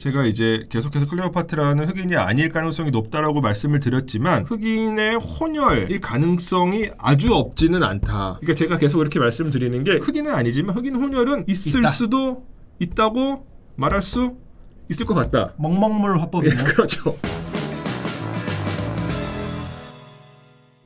제가 이제 계속해서 클레오파트라는 흑인이 아닐 가능성이 높다라고 말씀을 드렸지만 흑인의 혼혈일 가능성이 아주 없지는 않다. 그러니까 제가 계속 이렇게 말씀드리는 게 흑인은 아니지만 흑인 혼혈은 있을 수도 있다고 말할 수 있을 것 같다. 먹먹물 화법이네요. 그렇죠.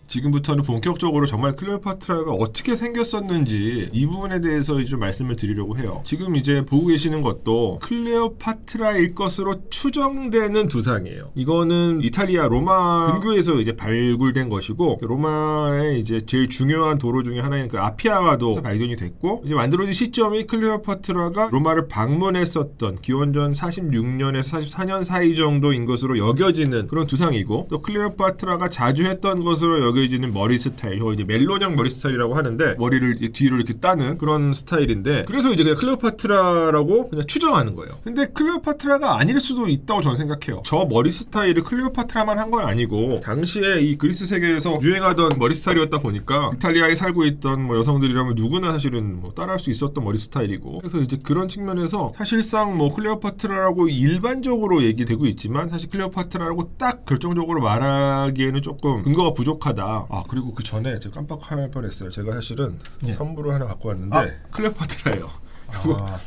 지금부터는 본격적으로 정말 클레오파트라가 어떻게 생겼었는지 이 부분에 대해서 좀 말씀을 드리려고 해요. 지금 이제 보고 계시는 것도 클레오파트라일 것으로 추정되는 두상이에요. 이거는 이탈리아 로마 근교에서 이제 발굴된 것이고 로마의 이제 제일 중요한 도로 중에 하나인 그 아피아가도 발견이 됐고 이제 만들어진 시점이 클레오파트라가 로마를 방문했었던 기원전 46년에서 44년 사이 정도인 것으로 여겨지는 그런 두상이고 또 클레오파트라가 자주 했던 것으로 여겨지는 머리 스타일, 이제 멜론형 머리 스타일이라고 하는데 머리를 뒤로 이렇게 따는 그런 스타일인데 그래서 이제 그냥 클레오파트라라고 그냥 추정하는 거예요. 근데 클레오파트라가 아닐 수도 있다고 저는 생각해요. 저 머리 스타일을 클레오파트라만 한 건 아니고 당시에 이 그리스 세계에서 유행하던 머리 스타일이었다 보니까 이탈리아에 살고 있던 뭐 여성들이라면 누구나 사실은 뭐 따라할 수 있었던 머리 스타일이고 그래서 이제 그런 측면에서 사실상 뭐 클레오파트라라고 일반적으로 얘기되고 있지만 사실 클레오파트라라고 딱 결정적으로 말하기에는 조금 근거가 부족하다. 그리고 그 전에 제가 깜빡할 뻔했어요. 제가 사실은 선물을 하나 갖고 왔는데 클레오파트라예요.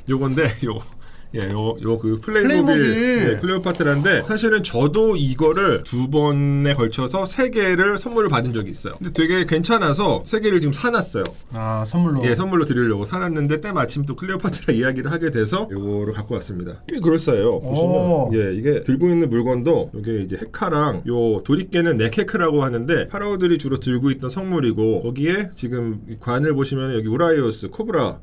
요건데 그 플레이모빌 클레오파트라인데 사실은 저도 이거를 2번에 걸쳐서 3개를 선물을 받은 적이 있어요. 근데 되게 괜찮아서 3개를 지금 사놨어요. 선물로? 예, 선물로 드리려고 사놨는데 때마침 또 클레오파트라 이야기를 하게 돼서 이거를 갖고 왔습니다. 꽤 그럴싸해요. 보시면 이게 들고 있는 물건도 이게 이제 헤카랑 요 도리깨는 넥헤크라고 하는데 파라오들이 주로 들고 있던 성물이고 거기에 지금 관을 보시면 여기 우라이오스 코브라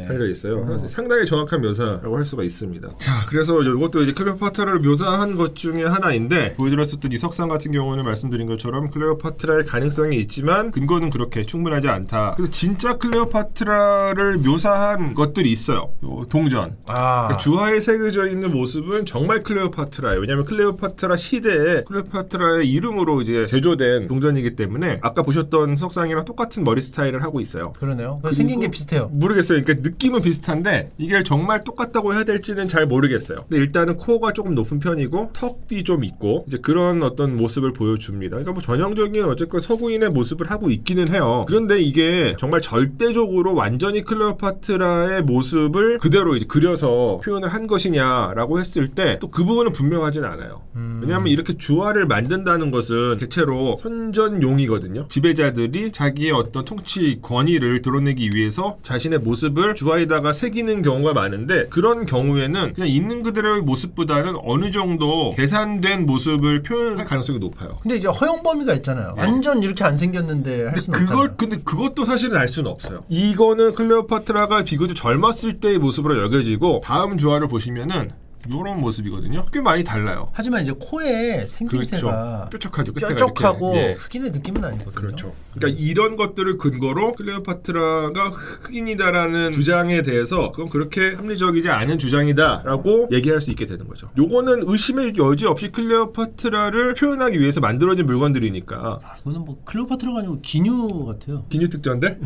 달려 있어요. 상당히 정확한 묘사라고 할 수가 있습니다. 자, 그래서 이것도 이제 클레오파트라를 묘사한 것 중에 하나인데 보여드렸었던 이 석상 같은 경우는 말씀드린 것처럼 클레오파트라의 가능성이 있지만 근거는 그렇게 충분하지 않다. 그래서 진짜 클레오파트라를 묘사한 것들이 있어요. 동전. 그러니까 주화에 새겨져 있는 모습은 정말 클레오파트라예요. 왜냐하면 클레오파트라 시대에 클레오파트라의 이름으로 이제 제조된 동전이기 때문에 아까 보셨던 석상이랑 똑같은 머리 스타일을 하고 있어요. 그러네요. 생긴 게 비슷해요. 모르겠어요. 그러니까 느낌은 비슷한데 이게 정말 똑같다고 해야 될지는 잘 모르겠어요. 근데 일단은 코어가 조금 높은 편이고 턱이 좀 있고 이제 그런 어떤 모습을 보여줍니다. 그러니까 뭐 전형적인 어쨌건 서구인의 모습을 하고 있기는 해요. 그런데 이게 정말 절대적으로 완전히 클레오파트라의 모습을 그대로 이제 그려서 표현을 한 것이냐라고 했을 때 또 그 부분은 분명하진 않아요. 왜냐하면 이렇게 주화를 만든다는 것은 대체로 선전용이거든요. 지배자들이 자기의 어떤 통치 권위를 드러내기 위해서 자신의 모습을 주화에다가 새기는 경우가 많은데 그런 경우에는 그냥 있는 그대로의 모습보다는 어느 정도 계산된 모습을 표현할 가능성이 높아요. 근데 이제 허용 범위가 있잖아요. 완전 이렇게 안 생겼는데 할 수는 없잖아요. 근데 그것도 사실은 알 수는 없어요. 이거는 클레오파트라가 비교적 젊었을 때의 모습으로 여겨지고 다음 주화를 보시면은 이런 모습이거든요. 꽤 많이 달라요. 하지만 이제 코에 생김새가 뾰족하죠. 뾰족하고 흑인의 느낌은 아니거든요. 그렇죠. 그러니까 이런 것들을 근거로 클레오파트라가 흑인이다라는 주장에 대해서 그건 그렇게 합리적이지 않은 주장이다라고 얘기할 수 있게 되는 거죠. 요거는 의심의 여지 없이 클레오파트라를 표현하기 위해서 만들어진 물건들이니까. 이거는 뭐 클레오파트라가 아니고 기뉴 같아요. 기뉴 특전대?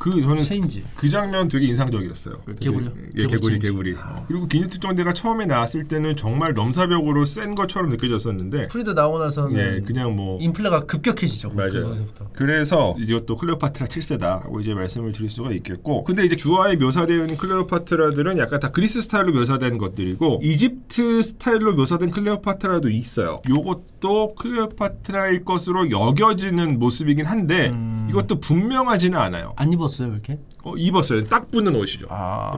저는 체인지. 그 장면 되게 인상적이었어요. 개구리요? 개구리. 그리고 기뉴 특전대가 처음에 나왔을 때는 정말 넘사벽으로 센 것처럼 느껴졌었는데 프리드 나오고 나서는 그냥 뭐 인플레가 급격해지죠. 맞아요. 그래서 이것도 클레오파트라 7세다라고 이제 말씀을 드릴 수가 있겠고 근데 이제 주화에 묘사되어 있는 클레오파트라들은 약간 다 그리스 스타일로 묘사된 것들이고 이집트 스타일로 묘사된 클레오파트라도 있어요. 요것도 클레오파트라일 것으로 여겨지는 모습이긴 한데 이것도 분명하지는 않아요. 안 입었어요 이렇게? 입었어요. 딱 붙는 옷이죠.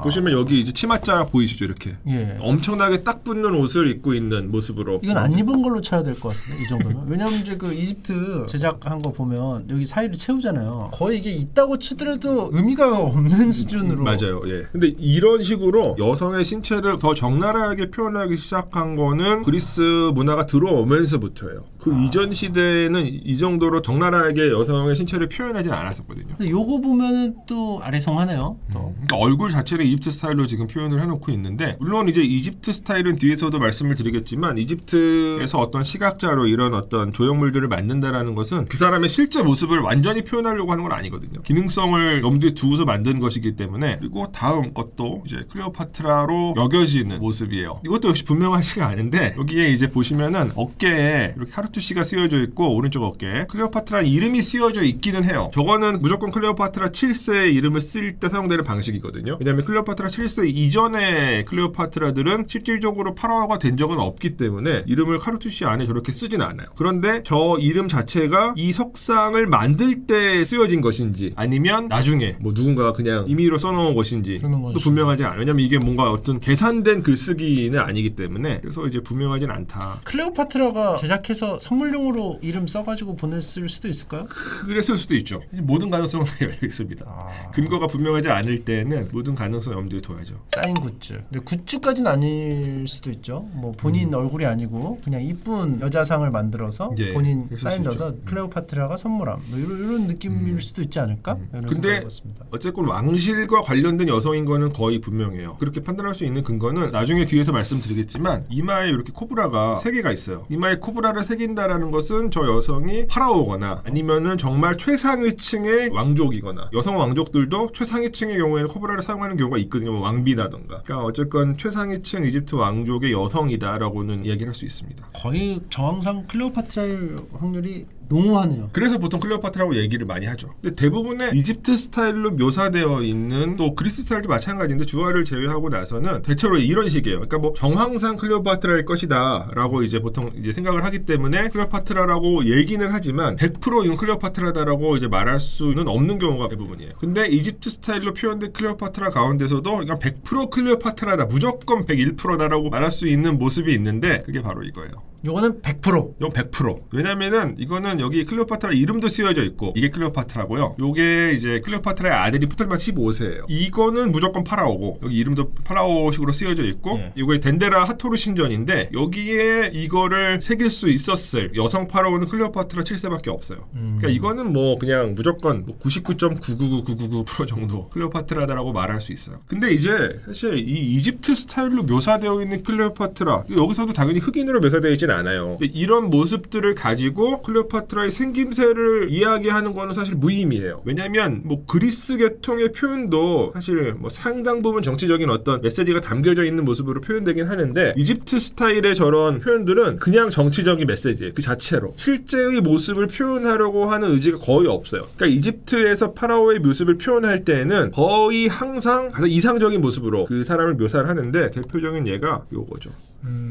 보시면 여기 이제 치맛자락 보이시죠 이렇게. 엄청나게 딱 붙는 옷을 입고 있는 모습으로. 이건 안 입은 걸로 쳐야 될 것 같은데 이 정도면. 왜냐면 이제 그 이집트 제작한 거 보면 여기 사이를 채우잖아요. 거의 이게 있다고 치더라도 의미가 없는 수준으로. 맞아요. 근데 이런 식으로 여성의 신체를 더 적나라하게 표현하기 시작한 거는 그리스 문화가 들어오면서부터예요. 그 이전 시대에는 이 정도로 적나라하게 여성의 신체를 표현하진 않았었거든요. 근데 요거 보면은 또 아리송하네요. 또. 그러니까 얼굴 자체를 이집트 스타일로 지금 표현을 해놓고 있는데 물론 이제 이집트 스타일은 뒤에서도 말씀을 드리겠지만 이집트에서 어떤 시각자로 이런 어떤 조형물들을 만든다라는 것은 그 사람의 실제 모습을 완전히 표현하려고 하는 건 아니거든요. 기능성을 염두에 두고서 만든 것이기 때문에. 그리고 다음 것도 이제 클레오파트라로 여겨지는 모습이에요. 이것도 역시 분명하지가 않은데 여기에 이제 보시면은 어깨에 이렇게 카르투시가 쓰여져 있고 오른쪽 어깨에 클레오파트라 이름이 쓰여져 있기는 해요. 저거는 무조건 클레오파트라 7세의 이름을 쓸 때 사용되는 방식이거든요. 왜냐하면 클레오파트라 7세 이전의 클레오파트라들은 실질적으로 파라오가 된 적은 없기 때문에 이름을 카르투시 안에 저렇게 쓰진 않아요. 그런데 저 이름 자체가 이 석상을 만들 때 쓰여진 것인지 아니면 나중에 뭐 누군가가 그냥 임의로 써놓은 것인지 또 분명하지 않아요. 왜냐면 이게 뭔가 어떤 계산된 글쓰기는 아니기 때문에 그래서 이제 분명하진 않다. 클레오파트라가 제작해서 선물용으로 이름 써가지고 보냈을 수도 있을까요? 그랬을 수도 있죠. 모든 가능성은 열려 있습니다. 근거가 분명하지 않을 때는 모든 가능성 염두에 둬야죠. 사인 굿즈. 근데 굿즈까지는 아닐 수도 있죠. 뭐 본인 얼굴이 아니고 그냥 이쁜 여자상을 만들어서 예, 본인 그럴 사인 수 넣어서 있죠. 클레오파트라가 선물함. 뭐 이런 느낌일 수도 있지 않을까? 이런 근데 생각을 해봤습니다. 어쨌건 왕실과 관련된 여성인 거는 거의 분명해요. 그렇게 판단할 수 있는 근거는 나중에 뒤에서 말씀드리겠지만 이마에 이렇게 코브라가 3개가 있어요. 이마에 코브라를 새긴다라는 것은 저 여성이 파라오거나 아니면은 정말 최상위층의 왕족이거나 여성 왕족들도 최상위층의 경우에는 코브라를 사용하는 경우가 있거든요. 뭐 왕비라던가. 그러니까 어쨌건 최상위층 이집트 왕족의 여성이다라고는 이야기를 할 수 있습니다. 거의 정황상 클레오파트라일 확률이 농후하네요. 그래서 보통 클레오파트라고 얘기를 많이 하죠. 근데 대부분의 이집트 스타일로 묘사되어 있는 또 그리스 스타일도 마찬가지인데 주화를 제외하고 나서는 대체로 이런 식이에요. 그러니까 뭐 정황상 클레오파트라일 것이다라고 이제 보통 이제 생각을 하기 때문에 클레오파트라라고 얘기는 하지만 100% 이건 클레오파트라다라고 이제 말할 수는 없는 경우가 대부분이에요. 근데 이집트 스타일로 표현된 클레오파트라 가운데서도 이건 100% 클레오파트라다, 무조건 101%다라고 말할 수 있는 모습이 있는데 그게 바로 이거예요. 요거는 100%. 이건 100%. 왜냐면은 이거는 여기 클레오파트라 이름도 쓰여져 있고 이게 클레오파트라고요. 요게 이제 클레오파트라의 아들이 프톨마 15세예요. 이거는 무조건 파라오고 여기 이름도 파라오식으로 쓰여져 있고 이거의 덴데라 하토르 신전인데 여기에 이거를 새길 수 있었을 여성 파라오는 클레오파트라 7세밖에 없어요. 그러니까 이거는 뭐 그냥 무조건 99.999999% 정도 클레오파트라다라고 말할 수 있어요. 근데 이제 사실 이 이집트 스타일로 묘사되어 있는 클레오파트라 여기서도 당연히 흑인으로 묘사되어 있진 않아요. 이런 모습들을 가지고 클레오파트라의 생김새를 이야기하는 거는 사실 무의미해요. 왜냐하면 뭐 그리스 계통의 표현도 사실 뭐 상당 부분 정치적인 어떤 메시지가 담겨져 있는 모습으로 표현되긴 하는데 이집트 스타일의 저런 표현들은 그냥 정치적인 메시지예요. 그 자체로 실제의 모습을 표현하려고 하는 의지가 거의 없어요. 그러니까 이집트에서 파라오의 모습을 표현할 때에는 거의 항상 가장 이상적인 모습으로 그 사람을 묘사를 하는데 대표적인 예가 요거죠.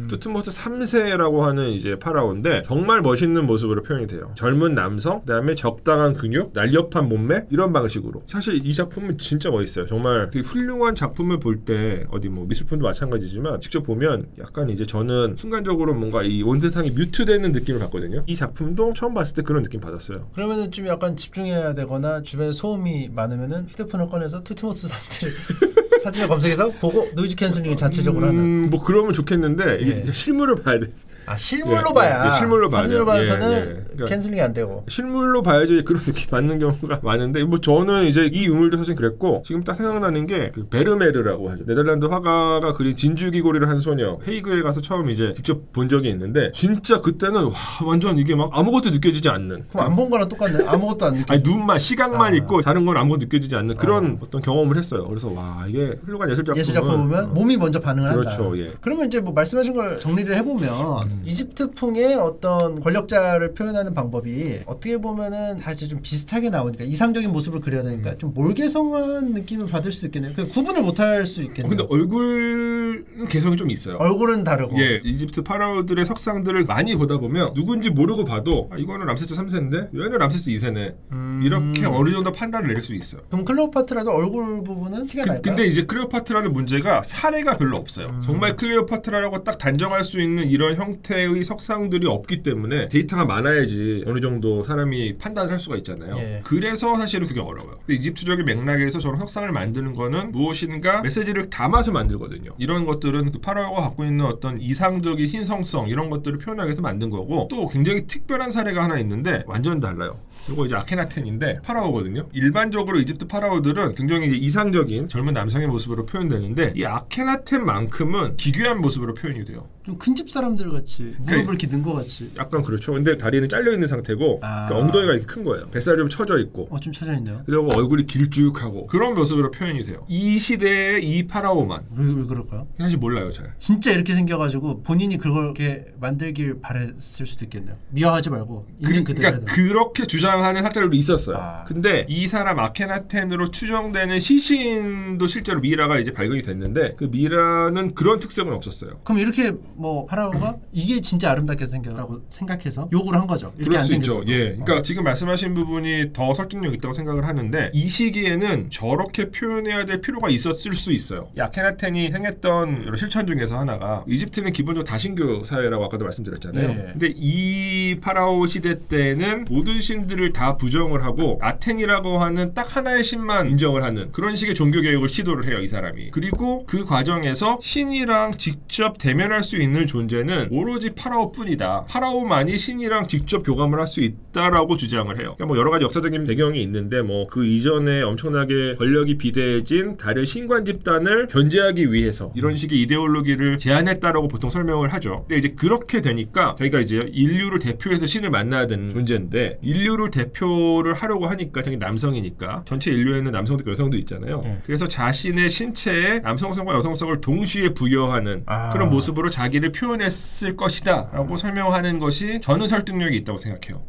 투트모스 3세라고 하는 이제 파라오인데 정말 멋있는 모습으로 표현이 돼요. 젊은 남성, 그다음에 적당한 근육, 날렵한 몸매 이런 방식으로. 사실 이 작품은 진짜 멋있어요. 정말 되게 훌륭한 작품을 볼 때 어디 뭐 미술품도 마찬가지지만 직접 보면 약간 이제 저는 순간적으로 뭔가 이 온 세상이 뮤트되는 느낌을 받거든요. 이 작품도 처음 봤을 때 그런 느낌 받았어요. 그러면은 좀 약간 집중해야 되거나 주변에 소음이 많으면은 휴대폰을 꺼내서 투트모스 3세를 사진을 검색해서 보고 노이즈 캔슬링 자체적으로 하는. 뭐 그러면 좋겠는데 이게 실물을 봐야 돼. 아 실물로 봐야. 실물로 봐야 사진으로 돼요. 봐서는 그러니까 캔슬링이 안 되고. 실물로 봐야지 그런 느낌 받는 경우가 많은데 뭐 저는 이제 이 유물도 사실 그랬고 지금 딱 생각나는 게 그 베르메르라고 하죠. 네덜란드 화가가 그린 진주귀고리를 한 소녀 헤이그에 가서 처음 이제 직접 본 적이 있는데 진짜 그때는 와 완전 이게 막 아무것도 느껴지지 않는. 그럼 안 본 거랑 똑같네. 아무것도 안 느껴. 아니 눈만 시각만 있고 다른 건 아무것도 느껴지지 않는 그런 어떤 경험을 했어요. 그래서 와 이게 훌륭한 예술 작품 보면 몸이 먼저 반응을 한다. 그렇죠. 예. 그러면 이제 뭐 말씀하신 걸 정리를 해보면 이집트풍의 어떤 권력자를 표현하는 방법이 어떻게 보면은 다 이제 좀 비슷하게 나오니까 이상적인 모습을 그려내니까 좀 몰개성한 느낌을 받을 수도 있겠네요. 그 구분을 못할 수 있겠네요. 근데 얼굴은 개성이 좀 있어요. 얼굴은 다르고. 예, 이집트 파라오들의 석상들을 많이 보다 보면 누군지 모르고 봐도 이거는 람세스 3세인데 얘는 람세스 2세네. 이렇게 어느 정도 판단을 내릴 수 있어요. 그럼 클레오파트라도 얼굴 부분은 티가 날까요? 근데 이제 클레오파트라는 문제가 사례가 별로 없어요. 정말 클레오파트라라고 딱 단정할 수 있는 이런 형태 형태의 석상들이 없기 때문에 데이터가 많아야지 어느 정도 사람이 판단을 할 수가 있잖아요. 예. 그래서 사실은 그게 어려워요. 근데 이집트적인 맥락에서 저런 석상을 만드는 거는 무엇인가 메시지를 담아서 만들거든요. 이런 것들은 그 파라오가 갖고 있는 어떤 이상적인 신성성 이런 것들을 표현하기 위해서 만든 거고, 또 굉장히 특별한 사례가 하나 있는데 완전 달라요. 이거 이제 아케나텐인데 파라오거든요. 일반적으로 이집트 파라오들은 굉장히 이제 이상적인 젊은 남성의 모습으로 표현되는데 이 아케나텐만큼은 기괴한 모습으로 표현이 돼요. 좀 큰 집 사람들 같이 무릎을 기든 것 같이. 약간 그렇죠. 근데 다리는 잘려 있는 상태고 그 엉덩이가 이렇게 큰 거예요. 뱃살이 좀 처져 있고. 좀 처져 있네요. 그리고 얼굴이 길쭉하고 그런 모습으로 표현이 돼요. 이 시대의 이 파라오만. 왜 그럴까요? 사실 몰라요, 잘. 진짜 이렇게 생겨가지고 본인이 그렇게 만들길 바랬을 수도 있겠네요. 미화하지 말고 있는 그대로. 그러니까 그렇게 주장하는 학자들도 있었어요. 근데 이 사람 아케나텐으로 추정되는 시신도 실제로 미라가 이제 발견이 됐는데 그 미라는 그런 특성은 없었어요. 그럼 이렇게 뭐 파라오가 이게 진짜 아름답게 생겼다고 생각해서 욕을 한 거죠. 이렇게 안 생겼어. 예. 그러니까 지금 말씀하신 부분이 더 설득력 있다고 생각을 하는데 이 시기에는 저렇게 표현해야 될 필요가 있었을 수 있어요. 이 아케나텐이 행했던 여러 실천 중에서 하나가 이집트는 기본적으로 다신교 사회라고 아까도 말씀드렸잖아요. 네. 근데 이 파라오 시대 때는 모든 신들을 다 부정을 하고 아텐이라고 하는 딱 하나의 신만 인정을 하는 그런 식의 종교 개혁을 시도를 해요, 이 사람이. 그리고 그 과정에서 신이랑 직접 대면할 수 있는 존재는 오로지 파라오뿐이다. 파라오만이 신이랑 직접 교감을 할 수 있다라고 주장을 해요. 그러니까 뭐 여러 가지 역사적인 배경이 있는데 뭐 그 이전에 엄청나게 권력이 비대해진 다른 신관 집단을 견제하기 위해서 이런 식의 이데올로기를 제안했다라고 보통 설명을 하죠. 근데 이제 그렇게 되니까 자기가 이제 인류를 대표해서 신을 만나야 되는 존재인데 인류를 대표를 하려고 하니까 자기 남성이니까 전체 인류에는 남성도 있고 여성도 있잖아요. 그래서 자신의 신체에 남성성과 여성성을 동시에 부여하는 그런 모습으로 자기를 표현했을 것이다 라고 설명하는 것이 저는 설득력이 있다고 생각해요.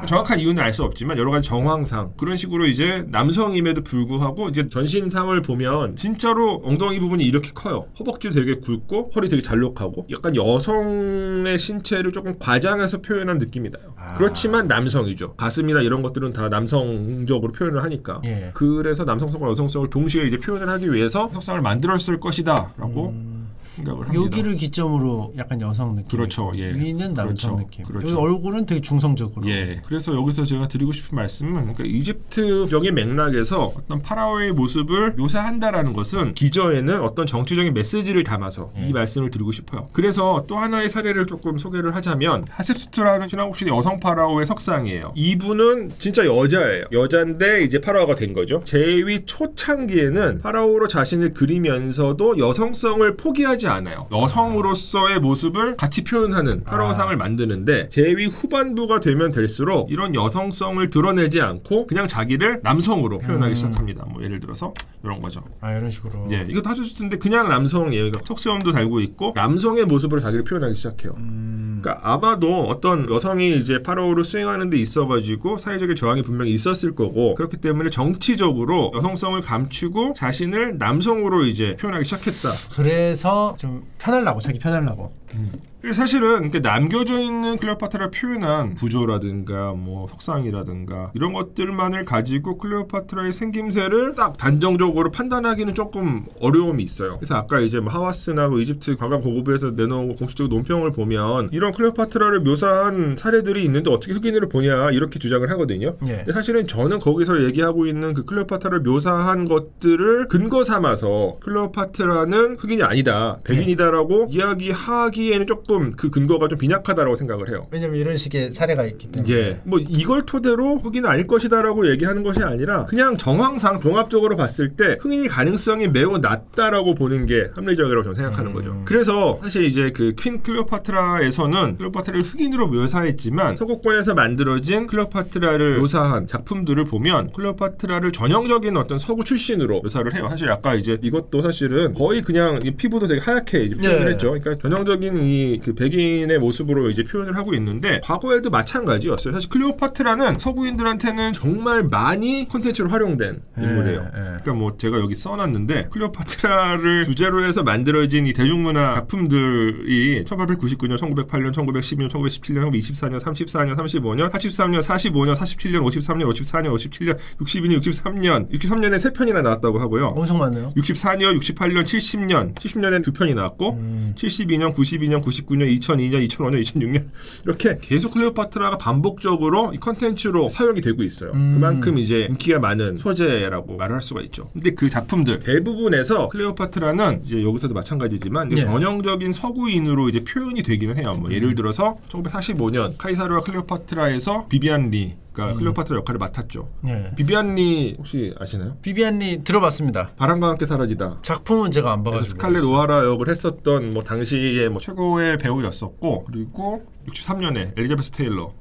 정확한 이유는 알 수 없지만 여러 가지 정황상 그런 식으로 이제 남성임에도 불구하고 이제 전신상을 보면 진짜로 엉덩이 부분이 이렇게 커요. 허벅지 되게 굵고 허리 되게 잘록하고 약간 여성의 신체를 조금 과장해서 표현한 느낌이 나요. 그렇지만 남성이죠. 가슴이나 이런 것들은 다 남성적으로 표현을 하니까. 그래서 남성성과 여성성을 동시에 이제 표현을 하기 위해서 석상을 만들었을 것이다 라고 생각을 합니다. 여기를 기점으로 약간 여성 느낌. 그렇죠. 예. 위는 남성 그렇죠. 느낌. 그렇죠. 여기 얼굴은 되게 중성적으로. 예. 그래서 여기서 제가 드리고 싶은 말씀은 그러니까 이집트적인 맥락에서 어떤 파라오의 모습을 묘사한다라는 것은 기저에는 어떤 정치적인 메시지를 담아서 이 말씀을 드리고 싶어요. 그래서 또 하나의 사례를 조금 소개를 하자면 하셉스투라는 신화국시대 여성 파라오의 석상이에요. 이분은 진짜 여자예요. 여잔데 이제 파라오가 된 거죠. 제위 초창기에는 파라오로 자신을 그리면서도 여성성을 포기하지 않아요. 여성으로서의 모습을 같이 표현하는 파라오상을 만드는데 제위 후반부가 되면 될수록 이런 여성성을 드러내지 않고 그냥 자기를 남성으로 표현하기 시작합니다. 뭐 예를 들어서 이런 거죠. 이런 식으로. 예, 이것도 하셨을 텐데 그냥 남성이에요. 턱수염도 달고 있고 남성의 모습으로 자기를 표현하기 시작해요. 그러니까 아마도 어떤 여성이 이제 파라오를 수행하는 데 있어가지고 사회적인 저항이 분명히 있었을 거고 그렇기 때문에 정치적으로 여성성을 감추고 자신을 남성으로 이제 표현하기 시작했다. 그래서 좀 편하려고 자기 편하려고. 사실은 남겨져 있는 클레오파트라를 표현한 구조라든가 뭐 석상이라든가 이런 것들만을 가지고 클레오파트라의 생김새를 딱 단정적으로 판단하기는 조금 어려움이 있어요. 그래서 아까 이제 뭐 하와스나 뭐 이집트 관광 보고부에서 내놓은 공식적 논평을 보면 이런 클레오파트라를 묘사한 사례들이 있는데 어떻게 흑인으로 보냐 이렇게 주장을 하거든요. 근데 사실은 저는 거기서 얘기하고 있는 그 클레오파트라를 묘사한 것들을 근거 삼아서 클레오파트라는 흑인이 아니다, 백인이다라고 이야기하기에는 조금 그 근거가 좀 빈약하다라고 생각을 해요. 왜냐면 이런 식의 사례가 있기 때문에. 예. 뭐 이걸 토대로 흑인은 아닐 것이다라고 얘기하는 것이 아니라 그냥 정황상 종합적으로 봤을 때 흑인의 가능성이 매우 낮다라고 보는 게 합리적이라고 저는 생각하는 거죠. 그래서 사실 이제 그 퀸 클레오파트라에서는 클레오파트라를 흑인으로 묘사했지만 서구권에서 만들어진 클레오파트라를 묘사한 작품들을 보면 클레오파트라를 전형적인 어떤 서구 출신으로 묘사를 해요. 사실 아까 이제 이것도 사실은 거의 그냥 이 피부도 되게 하얗게 이제 표현을 했죠. 그러니까 전형적인 이 그 백인의 모습으로 이제 표현을 하고 있는데 과거에도 마찬가지였어요. 사실 클레오파트라는 서구인들한테는 정말 많이 콘텐츠로 활용된 인물이에요. 그러니까 뭐 제가 여기 써놨는데 클레오파트라를 주제로 해서 만들어진 이 대중문화 작품들이 1899년, 1908년, 1912년, 1917년, 1924년, 34년, 35년, 43년, 45년, 47년, 53년, 54년, 57년, 62년, 63년, 63년에 3편이나 나왔다고 하고요. 엄청 많네요. 64년, 68년, 70년, 70년에 2편이 나왔고 72년, 92년, 99년, 2019년, 2002년, 2005년, 2006년 이렇게 계속 클레오파트라가 반복적으로 이 컨텐츠로 사용이 되고 있어요. 그만큼 이제 인기가 많은 소재라고 말을 할 수가 있죠. 근데 그 작품들 대부분에서 클레오파트라는 이제 여기서도 마찬가지지만 예. 전형적인 서구인으로 이제 표현이 되기는 해요. 뭐 예를 들어서 1945년 카이사르와 클레오파트라에서 비비안 리가 클레오파트라 역할을 맡았죠. 예. 비비안 리 혹시 아시나요? 비비안 리 들어봤습니다. 바람과 함께 사라지다. 작품은 제가 안 봐가지고. 스칼렛 오하라 역을 했었던 뭐 당시에 뭐 최고의 배우였었고, 그리고 63년에 엘리자베스 테일러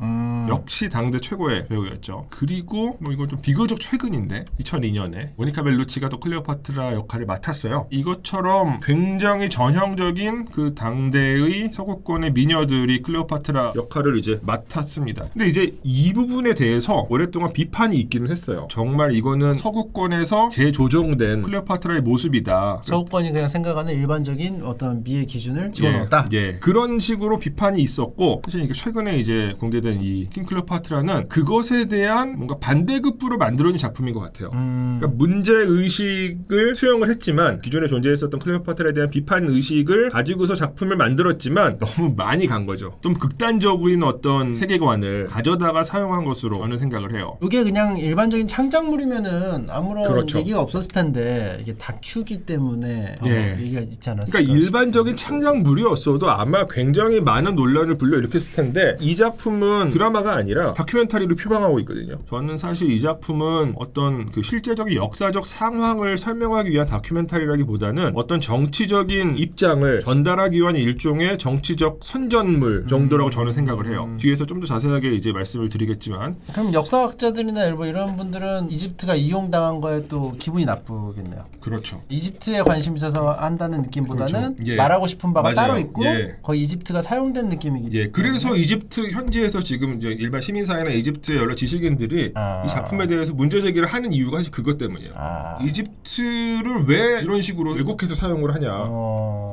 역시 당대 최고의 배우였죠. 그리고 뭐 이건 좀 비교적 최근인데 2002년에 모니카 벨루치가 또 클레오파트라 역할을 맡았어요. 이것처럼 굉장히 전형적인 그 당대의 서구권의 미녀들이 클레오파트라 역할을 이제 맡았습니다. 근데 이제 이 부분에 대해서 오랫동안 비판이 있기는 했어요. 정말 이거는 서구권에서 재조정된 클레오파트라의 모습이다. 서구권이 그냥 생각하는 일반적인 어떤 미의 기준을 집어넣었다. 예. 그런 식으로 비판이 있었고, 사실 이게 최근에 이제 공개된 이 킹 클레오파트라는 그것에 대한 뭔가 반대급부로 만들어진 작품인 것 같아요. 그러니까 문제 의식을 수용을 했지만 기존에 존재했었던 클레오파트라에 대한 비판 의식을 가지고서 작품을 만들었지만 너무 많이 간 거죠. 좀 극단적인 어떤 세계관을 가져다가 사용한 것으로 저는 생각을 해요. 이게 그냥 일반적인 창작물이면은 아무런 그렇죠. 얘기가 없었을 텐데 이게 다큐기 때문에 예. 얘기가 있지 않았을까. 그러니까 일반적인 창작물이었어도 아마 굉장히 많은 논란을 불러일으켰을 텐데 이 작품은 드라마가 아니라 다큐멘터리로 표방하고 있거든요. 저는 사실 이 작품은 어떤 그 실제적인 역사적 상황을 설명하기 위한 다큐멘터리라기보다는 어떤 정치적인 입장을 전달하기 위한 일종의 정치적 선전물 정도라고 저는 생각을 해요. 뒤에서 좀 더 자세하게 이제 말씀을 드리겠지만, 그럼 역사학자들이나 일부 이런 분들은 이집트가 이용당한 거에 또 기분이 나쁘겠네요. 그렇죠. 이집트에 관심 있어서 한다는 느낌보다는 그렇죠. 예. 말하고 싶은 바가 맞아요. 따로 있고 예. 거의 이집트가 사용된 느낌이기 때문에. 예, 그래서 이집트 현지에서 지금 이제 일반 시민사회나 이집트의 여러 지식인들이 이 작품에 대해서 문제 제기를 하는 이유가 사실 그것 때문이에요. 이집트를 왜 이런 식으로 왜곡해서 사용을 하냐.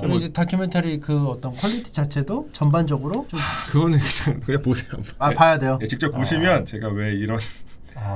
그리고 이제 다큐멘터리 그 어떤 퀄리티 자체도 전반적으로 좀 그거는 그냥 보세요. 봐야 돼요. 예, 직접 보시면 제가 왜 이런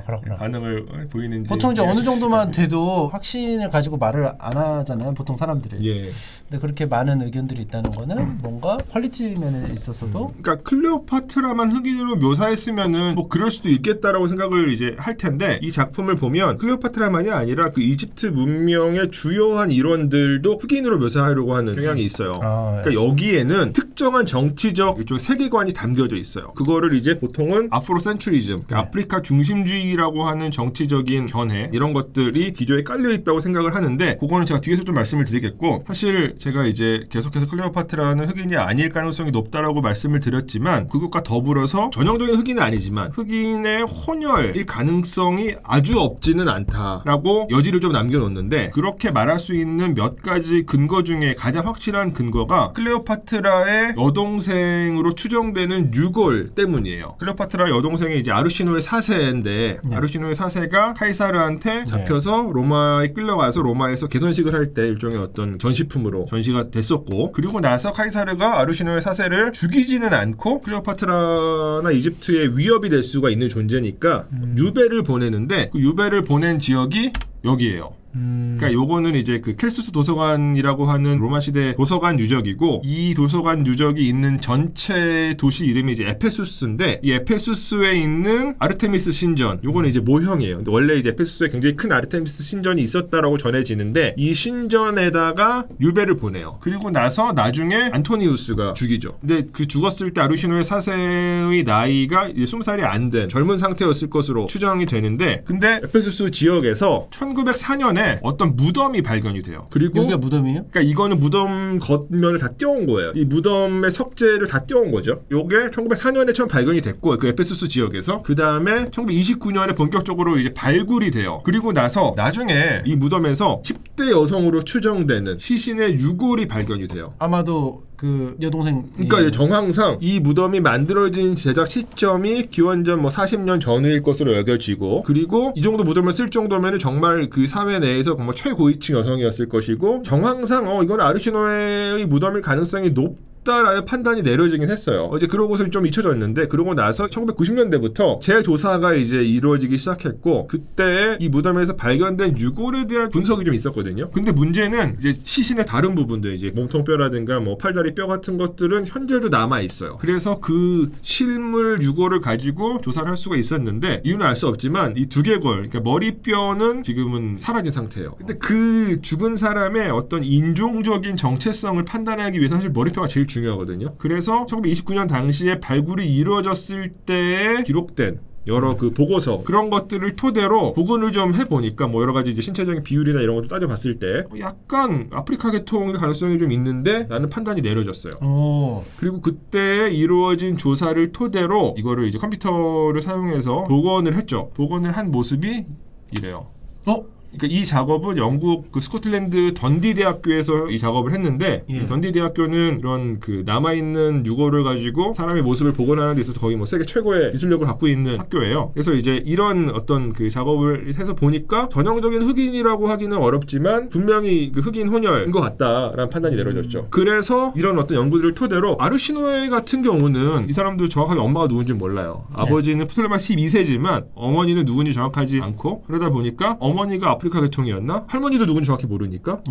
그렇구나. 반응을 보이는지 보통 이제 어느 정도만 돼. 돼도 확신을 가지고 말을 안 하잖아요. 보통 사람들이. 예. 근데 그렇게 많은 의견들이 있다는 거는 뭔가 퀄리티 면에 있어서도 그러니까 클레오파트라만 흑인으로 묘사했으면은 뭐 그럴 수도 있겠다라고 생각을 이제 할 텐데, 이 작품을 보면 클레오파트라만이 아니라 그 이집트 문명의 주요한 일원들도 흑인으로 묘사하려고 하는 경향이 있어요. 그러니까 여기에는 특정한 정치적 일종의 세계관이 담겨져 있어요. 그거를 이제 보통은 아프로센츄리즘, 그러니까 아프리카 중심주의라고 하는 정치적인 견해, 이런 것들이 기조에 깔려 있다고 생각을 하는데, 그거는 제가 뒤에서 좀 말씀을 드리겠고, 사실 제가 이제 계속해서 클레오파트라는 흑인이 아닐 가능성이 높다라고 말씀을 드렸지만, 그것과 더불어서 전형적인 흑인은 아니지만 흑인의 혼혈일 가능성이 아주 없지는 않다라고 여지를 좀 남겨놓는데, 그렇게 말할 수 있는 몇 가지 근거 중에 가장 확실한 근거가 클레오파트라의 여동생으로 추정되는 유골 때문이에요. 클레오파트라 여동생이 이제 아르시노의 4세인데 아르시노의 4세가 카이사르한테 잡혀서 로마에 끌려가서 로마에서 개선식을 할 때 일종의 어떤 전시품으로 전시가 됐었고, 그리고 나서 카이사르가 아르시노의 4세를 죽이지는 않고 클레오파트라나 이집트의 위협이 될 수가 있는 존재니까 유배를 보내는데, 그 유배를 보낸 지역이 여기예요. 그러니까 요거는 이제 그 켈수스 도서관이라고 하는 로마 시대 도서관 유적이고, 이 도서관 유적이 있는 전체 도시 이름이 이제 에페수스인데, 이 에페수스에 있는 아르테미스 신전, 요거는 이제 모형이에요. 근데 원래 이제 에페수스에 굉장히 큰 아르테미스 신전이 있었다라고 전해지는데, 이 신전에다가 유배를 보내요. 그리고 나서 나중에 안토니우스가 죽이죠. 근데 그 죽었을 때 아르시노의 4세의 나이가 이제 20살이 안 된 젊은 상태였을 것으로 추정이 되는데, 근데 에페수스 지역에서 1904년에 어떤 무덤이 발견이 돼요. 그리고 여기가 무덤이에요? 그러니까 이거는 무덤 겉면을 다 떼온 거예요. 이 무덤의 석재를 다 떼온 거죠. 요게 1904년에 처음 발견이 됐고, 그 에페수스 지역에서 그 다음에 1929년에 본격적으로 이제 발굴이 돼요. 그리고 나서 나중에 이 무덤에서 10대 여성으로 추정되는 시신의 유골이 발견이 돼요. 아마도 그 여동생. 그러니까 이제 정황상 이 무덤이 만들어진 제작 시점이 기원전 뭐 40년 전일 것으로 여겨지고, 그리고 이 정도 무덤을 쓸 정도면 정말 그 사회 내에서 정말 최고위층 여성이었을 것이고, 정황상 이건 아르시노의 무덤일 가능성이 높다 없다라는 판단이 내려지긴 했어요. 이제 그러고서 좀 잊혀졌는데 그러고 나서 1990년대부터 재조사가 이제 이루어지기 시작했고 그때 이 무덤에서 발견된 유골에 대한 분석이 좀 있었거든요. 근데 문제는 이제 시신의 다른 부분들 이제 몸통뼈라든가 뭐 팔다리 뼈 같은 것들은 현재도 남아 있어요. 그래서 그 실물 유골을 가지고 조사를 할 수가 있었는데 이유는 알 수 없지만 이 두개골 그러니까 머리뼈는 지금은 사라진 상태예요. 근데 그 죽은 사람의 어떤 인종적인 정체성을 판단하기 위해서 사실 머리뼈가 제일 중요하거든요. 그래서 1929년 당시에 발굴이 이루어졌을 때에 기록된 여러 그 보고서 그런 것들을 토대로 복원을 좀 해보니까 뭐 여러 가지 이제 신체적인 비율이나 이런 것도 따져봤을 때 약간 아프리카 계통의 가능성이 좀 있는데 라는 판단이 내려졌어요. 그리고 그때 이루어진 조사를 토대로 이거를 이제 컴퓨터를 사용해서 복원을 했죠. 복원을 한 모습이 이래요. 그러니까 이 작업은 영국 그 스코틀랜드 던디 대학교에서 이 작업을 했는데 이 던디 대학교는 이런 그 남아있는 유골을 가지고 사람의 모습을 복원하는 데 있어서 거의 뭐 세계 최고의 기술력을 갖고 있는 학교예요. 그래서 이제 이런 어떤 그 작업을 해서 보니까 전형적인 흑인이라고 하기는 어렵지만 분명히 그 흑인 혼혈인 것 같다라는 판단이 내려졌죠. 그래서 이런 어떤 연구들을 토대로 아르시노에 같은 경우는 이 사람도 정확하게 엄마가 누군지 몰라요. 아버지는 프톨레마 12세지만 어머니는 누군지 정확하지 않고 그러다 보니까 어머니가 아프리카 계통이었나? 할머니도 누군지 정확히 모르니까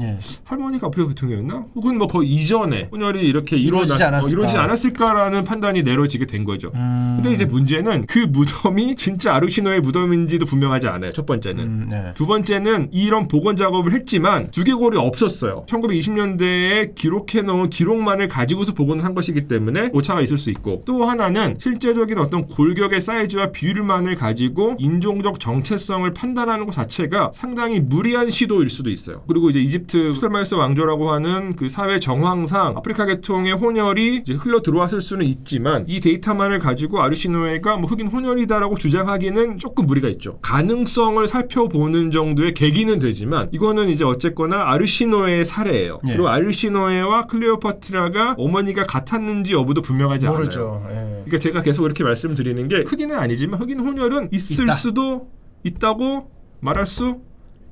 할머니가 아프리카 계통이었나? 혹은 뭐 그 이전에 혼혈이 이렇게 이루어지지 않았을까라는 판단이 내려지게 된 거죠. 근데 이제 문제는 그 무덤이 진짜 아르시노의 무덤인지도 분명하지 않아요. 첫 번째는. 두 번째는 이런 복원 작업을 했지만 두개골이 없었어요. 1920년대에 기록해놓은 기록만을 가지고서 복원을 한 것이기 때문에 오차가 있을 수 있고 또 하나는 실제적인 어떤 골격의 사이즈와 비율만을 가지고 인종적 정체성을 판단하는 것 자체가 상당히 무리한 시도일 수도 있어요. 그리고 이제 이집트 투텔마이스 왕조라고 하는 그 사회 정황상 아프리카 계통의 혼혈이 이제 흘러 들어왔을 수는 있지만 이 데이터만을 가지고 아르시노에가 뭐 흑인 혼혈이다라고 주장하기는 조금 무리가 있죠. 가능성을 살펴보는 정도의 계기는 되지만 이거는 이제 어쨌거나 아르시노의 사례예요. 그리고 아르시노에와 클레오파트라가 어머니가 같았는지 여부도 분명하지 모르죠. 않아요. 그러니까 제가 계속 이렇게 말씀드리는 게 흑인은 아니지만 흑인 혼혈은 있을 수도 있다고 말할 수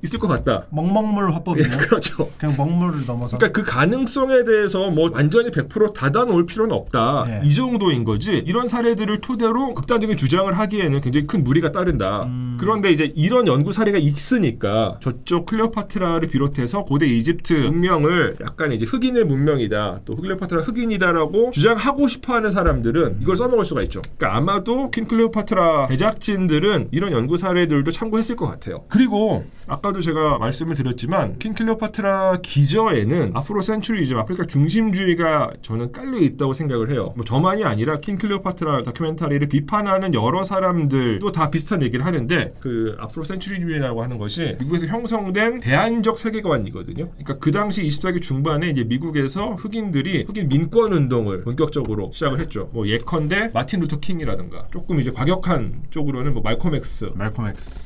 있을 것 같다. 먹먹물 화법이네요. 그렇죠. 그냥 먹물을 넘어서. 그러니까 그 가능성에 대해서 뭐 완전히 100% 닫아놓을 필요는 없다. 이 정도인 거지. 이런 사례들을 토대로 극단적인 주장을 하기에는 굉장히 큰 무리가 따른다. 그런데 이제 이런 연구 사례가 있으니까 저쪽 클레오파트라를 비롯해서 고대 이집트 문명을 약간 이제 흑인의 문명이다. 또 클레오파트라 흑인이다라고 주장하고 싶어하는 사람들은 이걸 써먹을 수가 있죠. 그러니까 아마도 퀸 클레오파트라 제작진들은 이런 연구 사례들도 참고했을 것 같아요. 그리고 아까도 제가 말씀을 드렸지만 킹 클레오파트라 기저에는 아프로센츄리즘, 아프리카 중심주의가 저는 깔려 있다고 생각을 해요. 뭐 저만이 아니라 킹 클레오파트라 다큐멘터리를 비판하는 여러 사람들도 다 비슷한 얘기를 하는데 그 아프로센츄리즘이라고 하는 것이 미국에서 형성된 대안적 세계관이거든요. 그러니까 그 당시 20세기 중반에 이제 미국에서 흑인들이 흑인 민권 운동을 본격적으로 시작을 했죠. 뭐 예컨대 마틴 루터 킹이라든가 조금 이제 과격한 쪽으로는 뭐 말콤 X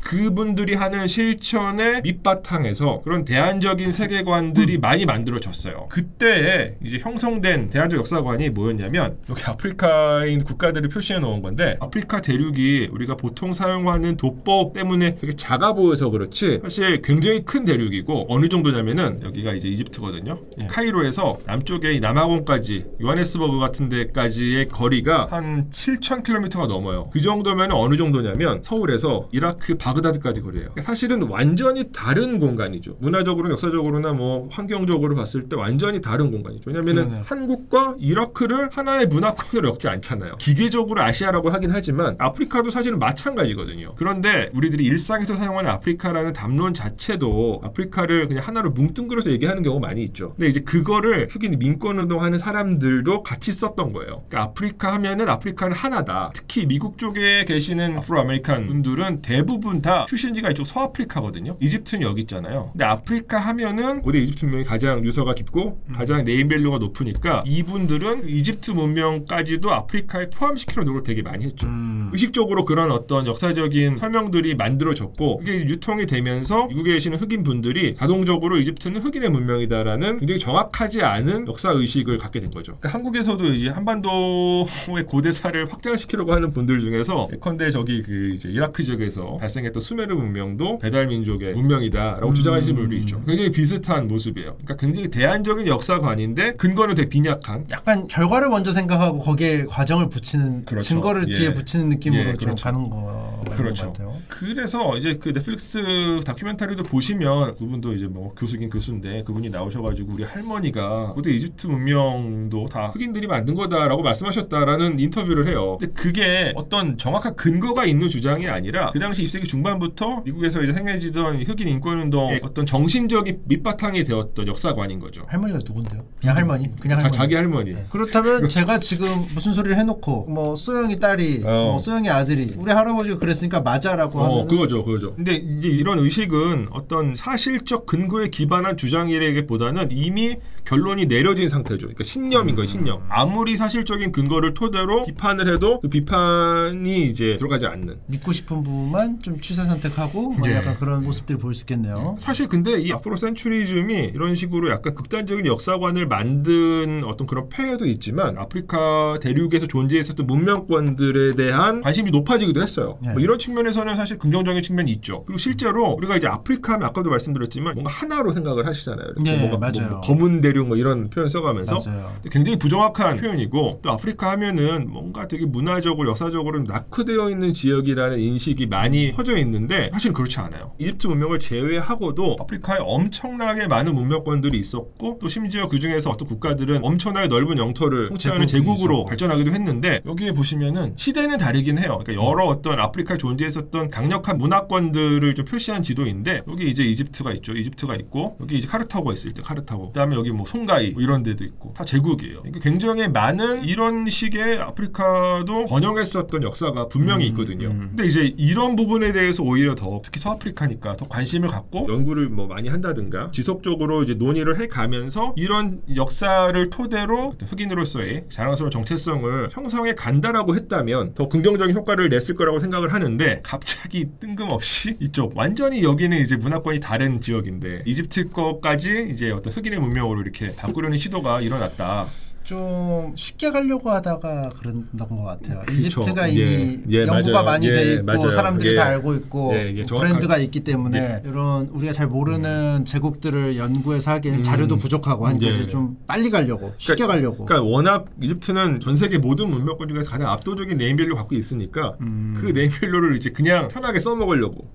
그분들이 하는 실천의 밑바탕에서 그런 대안적인 세계관들이 많이 만들어졌어요. 그때에 이제 형성된 대안적 역사관이 뭐였냐면 여기 아프리카인 국가들을 표시해 놓은 건데 아프리카 대륙이 우리가 보통 사용하는 도법 때문에 되게 작아 보여서 그렇지 사실 굉장히 큰 대륙이고 어느 정도냐면은 여기가 이제 이집트거든요. 카이로에서 남쪽에 남아공까지 요하네스버그 같은 데까지의 거리가 한 7,000km가 넘어요. 그 정도면 어느 정도냐면 서울에서 이라크 바그다드까지 거리예요. 사실은 완전히 다른 공간이죠. 문화적으로나 역사적으로나 뭐 환경적으로 봤을 때 완전히 다른 공간이죠. 왜냐면은 한국과 이라크를 하나의 문화권으로 엮지 않잖아요. 기계적으로 아시아라고 하긴 하지만 아프리카도 사실은 마찬가지거든요. 그런데 우리들이 일상에서 사용하는 아프리카라는 담론 자체도 아프리카를 그냥 하나로 뭉뚱그려서 얘기하는 경우가 많이 있죠. 근데 이제 그거를 흑인 민권운동하는 사람들도 같이 썼던 거예요. 그러니까 아프리카 하면은 아프리카는 하나다. 특히 미국 쪽에 계시는 아프로 아메리칸 분들은 대부분 다 출신지가 이쪽 서아프리카거든요. 이집트는 여기 있잖아요. 근데 아프리카 하면은 고대 이집트 문명이 가장 유서가 깊고 가장 네임밸류가 높으니까 이분들은 그 이집트 문명까지도 아프리카에 포함시키는 노력을 되게 많이 했죠. 의식적으로 그런 어떤 역사적인 설명들이 만들어졌고 이게 유통이 되면서 미국에 계시는 흑인 분들이 자동적으로 이집트는 흑인의 문명이다라는 굉장히 정확하지 않은 역사의식을 갖게 된 거죠. 그러니까 한국에서도 이제 한반도의 고대사를 확장시키려고 하는 분들 중에서 예컨대 저기 그 이제 이라크 지역에서 발생했던 수메르 문명도 배달 민족의 문명이다라고 주장하시는 분들이 있죠. 굉장히 비슷한 모습이에요. 그러니까 굉장히 대안적인 역사관인데 근거는 되게 빈약한. 약간 결과를 먼저 생각하고 거기에 과정을 붙이는 그렇죠. 증거를 예. 뒤에 붙이는 느낌으로 예, 좀 그렇죠. 가는 거 그렇죠. 것 같아요. 그래서 이제 그 넷플릭스 다큐멘터리도 보시면 그분도 이제 뭐 교수긴 교수인데 그분이 나오셔가지고 우리 할머니가 고대 이집트 문명도 다 흑인들이 만든 거다라고 말씀하셨다라는 인터뷰를 해요. 근데 그게 어떤 정확한 근거가 있는 주장이 아니라 그 당시 20세기 중반부터 미국에서 이제 행해지던 흑인 인권운동의 어떤 정신적인 밑바탕이 되었던 역사관인 거죠. 할머니가 누군데요? 그냥 할머니? 그냥 할머니. 자기 할머니. 네. 그렇다면 제가 지금 무슨 소리를 해놓고 뭐 소영이 딸이 뭐 소영이 아들이 우리 할아버지가 그랬으니까 맞아라고 하면 그거죠. 근데 이제 이런 의식은 어떤 사실적 근거에 기반한 주장이라기보다는 이미 결론이 내려진 상태죠. 그러니까 신념인 거예요, 신념. 아무리 사실적인 근거를 토대로 비판을 해도 그 비판이 이제 들어가지 않는. 믿고 싶은 부분만 좀 취사 선택하고 뭐 예. 약간 그런 모습들을 보일 수 있겠네요. 사실 근데 이 아프로 센츄리즘이 이런 식으로 약간 극단적인 역사관을 만든 어떤 그런 폐해도 있지만 아프리카 대륙에서 존재했었던 문명권들에 대한 관심이 높아지기도 했어요. 네. 뭐 이런 측면에서는 사실 긍정적인 측면이 있죠. 그리고 실제로 우리가 이제 아프리카 하면 아까도 말씀드렸지만 뭔가 하나로 생각을 하시잖아요. 이렇게 네, 뭔가 맞아요. 뭐 검은 대륙 뭐 이런 표현 써가면서 맞아요. 굉장히 부정확한 표현이고 또 아프리카 하면은 뭔가 되게 문화적으로 역사적으로 낙후되어 있는 지역이라는 인식이 많이 퍼져 있는데 사실 그렇지 않아요. 이집트 문명을 제외하고도 아프리카에 엄청나게 많은 문명권들이 있었고 또 심지어 그 중에서 어떤 국가들은 엄청나게 넓은 영토를 통치하는 제국으로 있었고. 발전하기도 했는데 여기에 보시면은 시대는 다르긴 해요. 그러니까 여러 어떤 아프리카에 존재했었던 강력한 문화권들을 좀 표시한 지도인데 여기 이제 이집트가 있죠. 이집트가 있고 여기 이제 카르타고가 있을 때 카르타고. 그다음에 여기 뭐 송가이 뭐 이런 데도 있고 다 제국이에요. 그러니까 굉장히 많은 이런 식의 아프리카도 번영했었던 역사가 분명히 있거든요. 근데 이제 이런 부분에 대해서 오히려 더 특히 서아프리카니까 더 관심을 갖고 연구를 뭐 많이 한다든가 지속적으로 이제 논의를 해가면서 이런 역사를 토대로 흑인으로서의 자랑스러운 정체성을 형성해 간다라고 했다면 더 긍정적인 효과를 냈을 거라고 생각을 하는데 갑자기 뜬금없이 이쪽 완전히 여기는 이제 문화권이 다른 지역인데 이집트 거까지 이제 어떤 흑인의 문명으로 이렇게 바꾸려는 시도가 일어났다. 좀 쉽게 가려고 하다가 그런 것 같아요. 그쵸. 이집트가 이미 예, 연구가 맞아요. 많이 예, 돼 있고 맞아요. 사람들이 예. 다 알고 있고 예, 브랜드가 있기 때문에 이런 우리가 잘 모르는 제국들을 연구해서 하기에는 자료도 부족하고 하니까 예. 이제 좀 빨리 가려고 쉽게 가려고. 그러니까 워낙 이집트는 전 세계 모든 문명권 중에서 가장 압도적인 네임밸류 갖고 있으니까 그 네임밸류를 이제 그냥 편하게 써먹으려고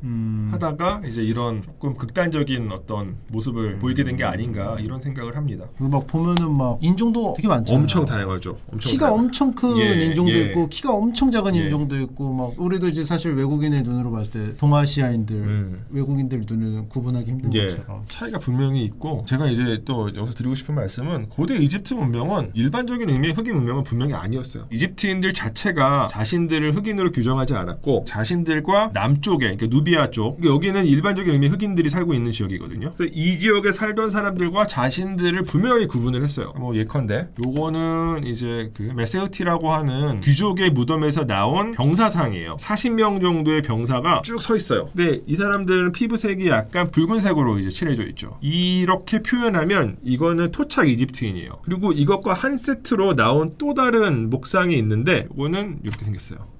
하다가 이제 이런 조금 극단적인 어떤 모습을 보이게 된 게 아닌가 이런 생각을 합니다. 그리고 막 보면은 막 인종도 되게 많잖아요. 엄청 다양하죠. 키가 엄청 큰 예, 인종도 예. 있고 키가 엄청 작은 예. 인종도 있고 막 우리도 이제 사실 외국인의 눈으로 봤을 때 동아시아인들 외국인들 눈에는 구분하기 힘든 예. 것처럼 차이가 분명히 있고 제가 이제 또 여기서 드리고 싶은 말씀은 고대 이집트 문명은 일반적인 의미의 흑인 문명은 분명히 아니었어요. 이집트인들 자체가 자신들을 흑인으로 규정하지 않았고 자신들과 남쪽에 그러니까 누비아 쪽 여기는 일반적인 의미의 흑인들이 살고 있는 지역이거든요. 그래서 이 지역에 살던 사람들과 자신들을 분명히 구분을 했어요. 뭐 예컨대 요거는 이제 그 메세우티라고 하는 귀족의 무덤에서 나온 병사상이에요. 40명 정도의 병사가 쭉 서 있어요. 근데 이 사람들은 피부색이 약간 붉은색으로 이제 칠해져 있죠. 이렇게 표현하면 이거는 토착 이집트인이에요. 그리고 이것과 한 세트로 나온 또 다른 목상이 있는데 이거는 이렇게 생겼어요.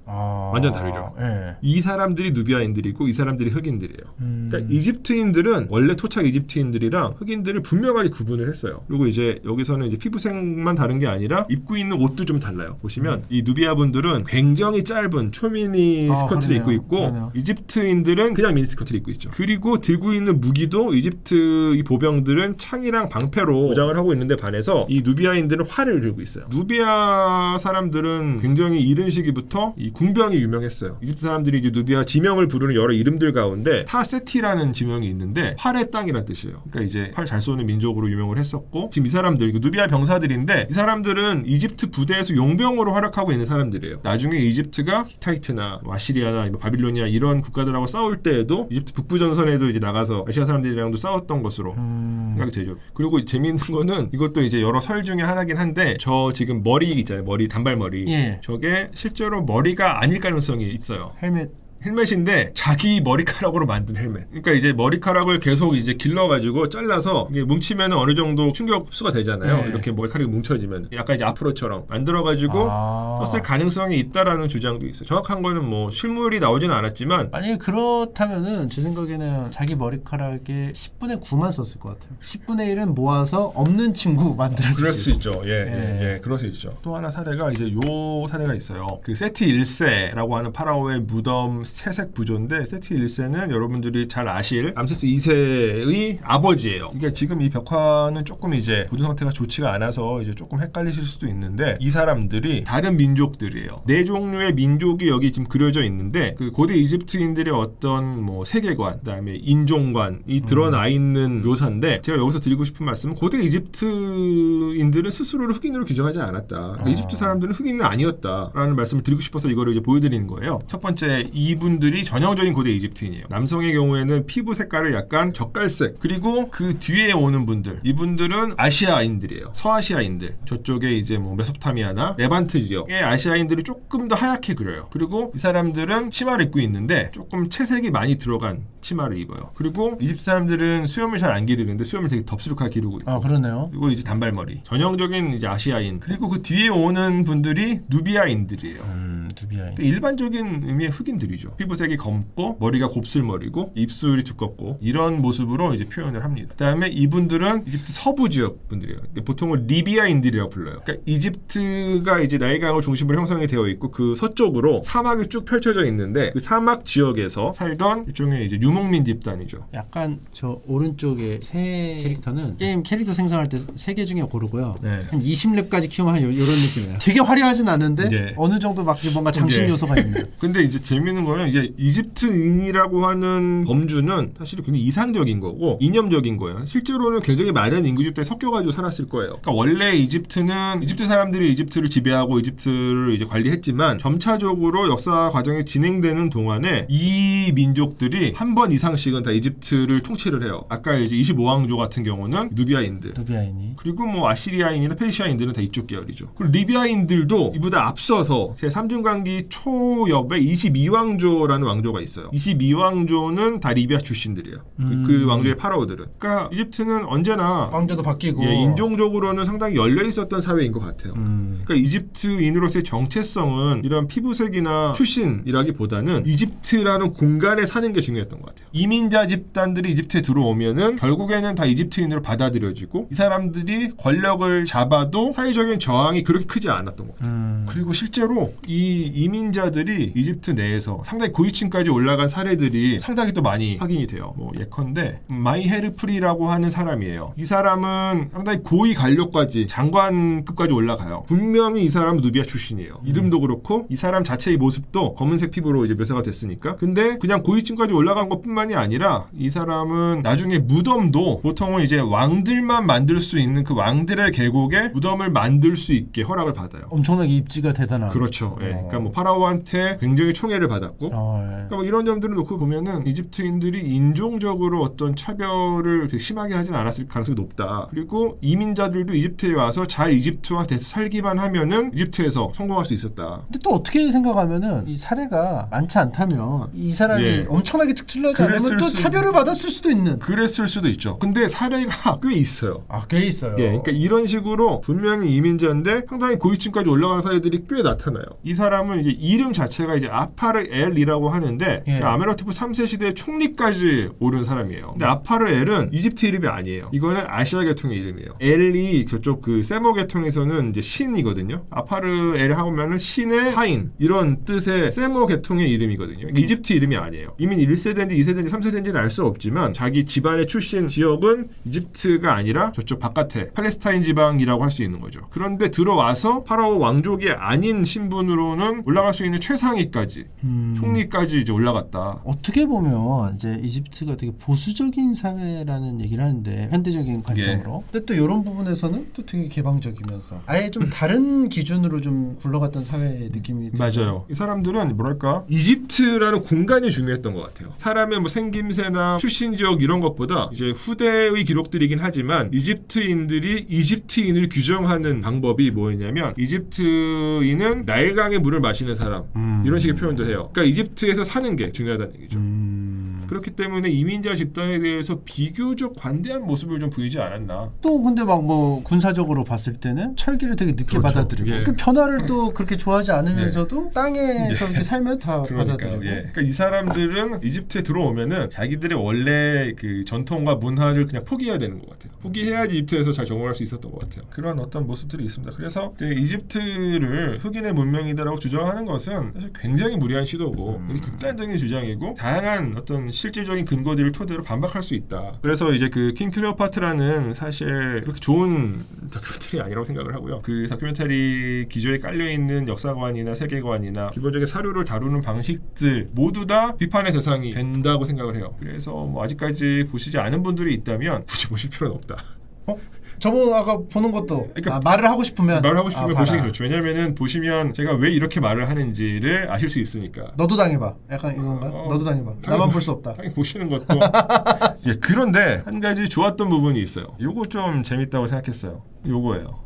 완전 다르죠. 예. 이 사람들이 누비아인들이고 이 사람들이 흑인들이에요. 그러니까 이집트인들은 원래 토착 이집트인들이랑 흑인들을 분명하게 구분을 했어요. 그리고 이제 여기서는 이제 피부색만 다른 게 아니라 입고 있는 옷도 좀 달라요. 보시면 이 누비아 분들은 굉장히 짧은 초미니 스커트를 그러네요. 입고 있고 그러네요. 이집트인들은 그냥 미니 스커트를 입고 있죠. 그리고 들고 있는 무기도 이집트 이 보병들은 창이랑 방패로 무장을 하고 있는데 반해서 이 누비아인들은 활을 들고 있어요. 누비아 사람들은 굉장히 이른 시기부터 이 궁병이 유명했어요. 이집트 사람들이 이제 누비아 지명을 부르는 여러 이름들 가운데 타세티라는 지명이 있는데 활의 땅이란 뜻이에요. 그러니까 이제 활 잘 쏘는 민족으로 유명을 했었고 지금 이 사람들 누비아 병사들인데 이 사람들은 이집트 부대에서 용병으로 활약하고 있는 사람들이에요. 나중에 이집트가 히타이트나 아시리아나 바빌로니아 이런 국가들하고 싸울 때에도 이집트 북부 전선에도 이제 나가서 아시아 사람들이랑도 싸웠던 것으로 생각이 되죠. 그리고 재미있는 거는 이것도 이제 여러 설 중에 하나긴 한데 저 지금 머리 있잖아요. 머리 단발머리. 예. 저게 실제로 머리가 아닐 가능성이 있어요. 헬멧 헬멧인데 자기 머리카락으로 만든 헬멧. 그러니까 이제 머리카락을 계속 이제 길러가지고 잘라서 이게 뭉치면 어느 정도 충격 흡수가 되잖아요. 네. 이렇게 머리카락이 뭉쳐지면 약간 이제 앞으로처럼 만들어가지고 떴을 가능성이 있다라는 주장도 있어요. 정확한 거는 뭐 실물이 나오지는 않았지만 만약에 그렇다면은 제 생각에는 자기 머리카락의 10분의 9만 썼을 것 같아요. 10분의 1은 모아서 없는 친구 만들어주고. 그럴 수 있죠. 예. 예, 그럴 수 있죠. 또 하나 사례가 이제 요 사례가 있어요. 그 세티 1세라고 하는 파라오의 무덤 채색 부조인데 세티 1세는 여러분들이 잘 아실 람세스 2세의 아버지예요. 이게 지금 이 벽화는 조금 이제 보존 상태가 좋지가 않아서 이제 조금 헷갈리실 수도 있는데 이 사람들이 다른 민족들이에요. 네 종류의 민족이 여기 지금 그려져 있는데 그 고대 이집트인들의 어떤 뭐 세계관, 그다음에 인종관이 드러나 있는 묘사인데 제가 여기서 드리고 싶은 말씀은 고대 이집트인들은 스스로를 흑인으로 규정하지 않았다. 그러니까 이집트 사람들은 흑인은 아니었다라는 말씀을 드리고 싶어서 이거를 이제 보여드리는 거예요. 첫 번째, 이분들이 전형적인 고대 이집트인이에요. 남성의 경우에는 피부 색깔을 약간 젓갈색, 그리고 그 뒤에 오는 분들, 이분들은 아시아인들이에요. 서아시아인들. 저쪽에 이제 뭐 메소포타미아나 레반트 지역의 아시아인들이 조금 더 하얗게 그려요. 그리고 이 사람들은 치마를 입고 있는데 조금 채색이 많이 들어간 치마를 입어요. 그리고 이집트 사람들은 수염을 잘 안 기르는데 수염을 되게 덥수룩하게 기르고 있고. 아, 그러네요. 그리고 이제 단발머리. 전형적인 이제 아시아인. 그리고 그 뒤에 오는 분들이 누비아인들이에요. 누비아인. 일반적인 의미의 흑인들이죠. 피부색이 검고 머리가 곱슬머리고 입술이 두껍고 이런 모습으로 이제 표현을 합니다. 그다음에 이분들은 이집트 서부 지역 분들이에요. 보통은 리비아인들이라고 불러요. 그러니까 이집트가 이제 나일강을 중심으로 형성이 되어 있고 그 서쪽으로 사막이 쭉 펼쳐져 있는데 그 사막 지역에서 살던 일종의 이제 유목민 집단이죠. 약간 저 오른쪽에 새 캐릭터는 게임 캐릭터 생성할 때 3개 중에 고르고요. 네. 한 20렙까지 키우면 한 이런 느낌이에요. 되게 화려하진 않은데 네. 어느 정도 막 뭔가 장식 네. 요소가 있는. 근데 이제 재밌는 거는 이게 이집트인이라고 하는 범주는 사실 굉장히 이상적인 거고 이념적인 거예요. 실제로는 굉장히 많은 인구집단이 섞여가지고 살았을 거예요. 그러니까 원래 이집트는 이집트 사람들이 이집트를 지배하고 이집트를 이제 관리했지만 점차적으로 역사 과정이 진행되는 동안에 이 민족들이 한 번 이상씩은 다 이집트를 통치를 해요. 아까 이제 25왕조 같은 경우는 누비아인들. 누비아인이. 그리고 뭐 아시리아인이나 페르시아인들은 다 이쪽 계열이죠. 그리고 리비아인들도 이보다 앞서서 제 3중간기 초엽에 22왕조라는 왕조가 있어요. 22왕조는 다 리비아 출신들이에요. 그 왕조의 파라오들은. 그러니까 이집트는 언제나 왕조도 바뀌고. 예, 인종적으로는 상당히 열려 있었던 사회인 것 같아요. 그러니까 이집트인으로서의 정체성은 이런 피부색이나 출신이라기보다는 이집트라는 공간에 사는 게 중요했던 것 같아요. 이민자 집단들이 이집트에 들어오면은 결국에는 다 이집트인으로 받아들여지고 이 사람들이 권력을 잡아도 사회적인 저항이 그렇게 크지 않았던 것 같아요. 그리고 실제로 이 이민자들이 이집트 내에서 상당히 고위층까지 올라간 사례들이 상당히 또 많이 확인이 돼요. 뭐 예컨대 마이헤르프리라고 하는 사람이에요. 이 사람은 상당히 고위 관료까지 장관급까지 올라가요. 분명히 이 사람은 누비아 출신이에요. 이름도 그렇고 이 사람 자체의 모습도 검은색 피부로 이제 묘사가 됐으니까. 근데 그냥 고위층까지 올라간 것뿐만이 아니라 이 사람은 나중에 무덤도 보통은 이제 왕들만 만들 수 있는 그 왕들의 계곡에 무덤을 만들 수 있게 허락을 받아요. 엄청나게 입지가 대단한. 그렇죠. 예. 그러니까 뭐 파라오한테 굉장히 총애를 받았고, 예. 그러니까 뭐 이런 점들을 놓고 보면은 이집트인들이 인종적으로 어떤 차별을 되게 심하게 하진 않았을 가능성이 높다. 그리고 이민자들도 이집트에 와서 잘 이집트화 돼서 살기만 하면은 이집트에서 성공할 수 있었다. 근데 또 어떻게 생각하면은 이 사례가 많지 않다면 이 사람이 예. 엄청나게 특출나지 않으면 또 차별을 받았을 수도 있는. 그랬을 수도 있죠. 근데 사례가 꽤 있어요. 아, 꽤 있어요. 예, 그러니까 이런 식으로 분명히 이민자인데 상당히 고위층까지 올라가는 사례들이 꽤 나타나요. 이 사람은 이제 이름 자체가 이제 아파르 엘이라고 하는데 예. 아메라투프 3세 시대의 총리까지 오른 사람이에요. 근데 아파르 엘은 이집트 이름이 아니에요. 이거는 아시아 계통의 이름이에요. 엘이 저쪽 그 세모 계통에서는 이제 신이거든요. 아파르 엘 하면은 신의 하인 이런 뜻의 세모 계통의 이름이거든요. 그러니까 이집트 이름이 아니에요. 이미 1세대인지 2세대인지 3세대인지는 알 수 없지만 자기 집안의 출신 지역은 이집트가 아니라 저쪽 바깥에 팔레스타인 지방이라고 할 수 있는 거죠. 그런데 들어와서 파라오 왕족이 아닌 신분으로는 올라갈 수 있는 최상위까지 총리까지 이제 올라갔다. 어떻게 보면 이제 이집트가 되게 보수적인 사회라는 얘기를 하는데 현대적인 관점으로. 근데 또 이런 부분에서는 또 되게 개방적이면서 아예 좀 다른 기준으로 좀 굴러갔던 사회의 느낌이 맞아요. 이 사람들은 뭐랄까 이집트라는 공간이 중요했던 것 같아요. 사람의 뭐 생김새나 출신 지역 이런 것보다 이제 후대의 기록들이긴 하지만 이집트인들이 이집트인을 규정하는 방법이 뭐였냐면 이집트인은 나일강의 물을 물을 마시는 사람 이런 식의 표현도 해요. 그러니까 이집트에서 사는 게 중요하다는 얘기죠. 그렇기 때문에 이민자 집단에 대해서 비교적 관대한 모습을 좀 보이지 않았나. 또 근데 막 뭐 군사적으로 봤을 때는 철기를 되게 늦게 그렇죠. 받아들이고 예. 그 변화를 또 그렇게 좋아하지 않으면서도 땅에서 이렇게 살면 다 받아들이고. 그러니까 이 사람들은 이집트에 들어오면은 자기들의 원래 그 전통과 문화를 그냥 포기해야 되는 것 같아요. 포기해야지 이집트에서 잘 적응할 수 있었던 것 같아요. 그런 어떤 모습들이 있습니다. 그래서 이제 이집트를 흑인의 문명이다라고 주장하는 것은 사실 굉장히 무리한 시도고 극단적인 주장이고 다양한 어떤 실질적인 근거들을 토대로 반박할 수 있다. 그래서 이제 그 킹 클레오파트라는 사실 그렇게 좋은 다큐멘터리 아니라고 생각을 하고요. 그 다큐멘터리 기조에 깔려 있는 역사관이나 세계관이나 기본적인 사료를 다루는 방식들 모두 다 비판의 대상이 된다고 생각을 해요. 그래서 뭐 아직까지 보시지 않은 분들이 있다면 굳이 보실 필요는 없다. 저번 아까 보는 것도 그러니까 말을 하고 싶으면 보시는 게 좋죠. 왜냐면은 보시면 제가 왜 이렇게 말을 하는지를 아실 수 있으니까. 너도 당해봐. 약간 이건가? 너도 당해봐. 나만 볼 수 없다. 당연히 보시는 것도. 예, 그런데 한 가지 좋았던 부분이 있어요. 요거 좀 재밌다고 생각했어요. 요거예요.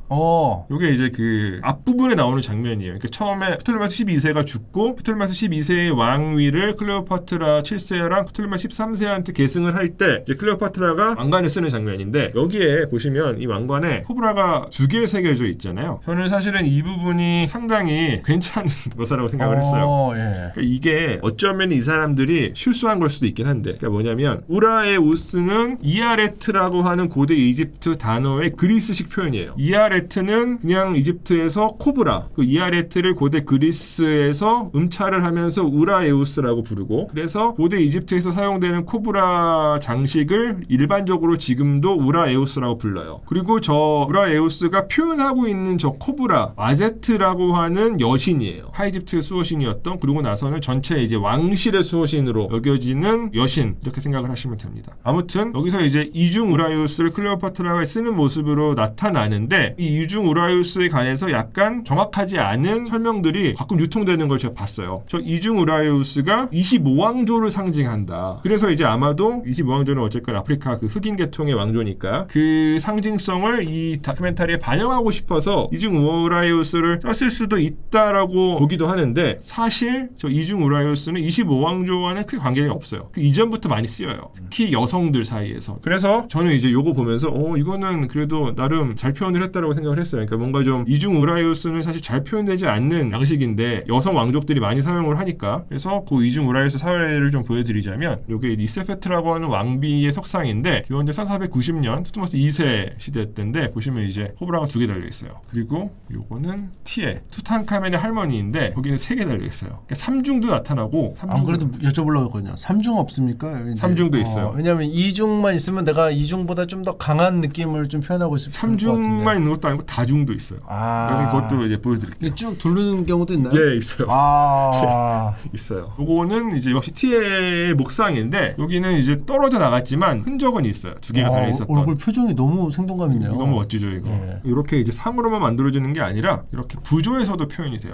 요게 이제 그 앞부분에 나오는 장면이에요. 그러니까 처음에 프톨레마이스 12세가 죽고 프톨레마이스 12세의 왕위를 클레오파트라 7세랑 프톨레마이스 13세한테 계승을 할 때 이제 클레오파트라가 왕관을 쓰는 장면인데 여기에 보시면 이 왕관에 코브라가 두 개 새겨져 있잖아요. 저는 사실은 이 부분이 상당히 괜찮은 묘사라고 생각을 했어요. 예. 그러니까 이게 어쩌면 이 사람들이 실수한 걸 수도 있긴 한데 그러니까 뭐냐면 우라에우스는 이아레트라고 하는 고대 이집트 단어의 그리스식 표현이에요. 이아레트는 그냥 이집트에서 코브라, 그 이아레트를 고대 그리스에서 음차를 하면서 우라에우스라고 부르고 그래서 고대 이집트에서 사용되는 코브라 장식을 일반적으로 지금도 우라에우스라고 불러요. 그리고 저 우라에우스가 표현하고 있는 저 코브라 아제트라고 하는 여신이에요. 하이집트의 수호신이었던 그리고 나서는 전체 이제 왕실의 수호신으로 여겨지는 여신 이렇게 생각을 하시면 됩니다. 아무튼 여기서 이제 이중 우라에우스를 클레오파트라가 쓰는 모습으로 나타나는데 이 이중 우라에우스에 관해서 약간 정확하지 않은 설명들이 가끔 유통되는 걸 제가 봤어요. 저 이중 우라에우스가 25왕조를 상징한다. 그래서 이제 아마도 25왕조는 어쨌건 아프리카 그 흑인 계통의 왕조니까 그 상징성을 이 다큐멘터리에 반영하고 싶어서 이중 우라에우스를 썼을 수도 있다라고 보기도 하는데 사실 저 이중 우라에우스는 25왕조와는 크게 관계가 없어요. 그 이전부터 많이 쓰여요. 특히 여성들 사이에서. 그래서 저는 이제 요거 보면서 이거는 그래도 나름 잘 표현을 했다라고 생각을 했어요. 그러니까 뭔가 좀 이중 우라에우스는 사실 잘 표현되지 않는 양식인데 여성 왕족들이 많이 사용을 하니까 그래서 그 이중 우라에우스 사례를 좀 보여드리자면 요게 니세페트라고 하는 왕비의 석상인데 기원전 1490년 투트모스 2세 시대 때인데 보시면 이제 코브라가 2개 달려있어요. 그리고 요거는 티에 투탕카멘의 할머니인데 거기는 3개 달려있어요. 그러니까 3중도 나타나고 안 그래도 여쭤보려고 했거든요. 3중 없습니까? 3중도 있어요. 왜냐하면 2중만 있으면 내가 2중보다 좀 더 강한 느낌을 좀 표현하고 있을 것 같은데 3중만 있는 것도 아니고 다중도 있어요. 그것도 이제 보여드릴게요. 쭉 두르는 경우도 있나요? 예, 있어요. 네. 있어요. 요거는 이제 역시 티의 목상인데 여기는 이제 떨어져 나갔지만 흔적은 있어요. 2개가 달려 있었던. 얼굴 표정이 너무 생동감 있네요. 너무 멋지죠 이거. 예. 이렇게 이제 상으로만 만들어지는 게 아니라 이렇게 부조에서도 표현이 돼요.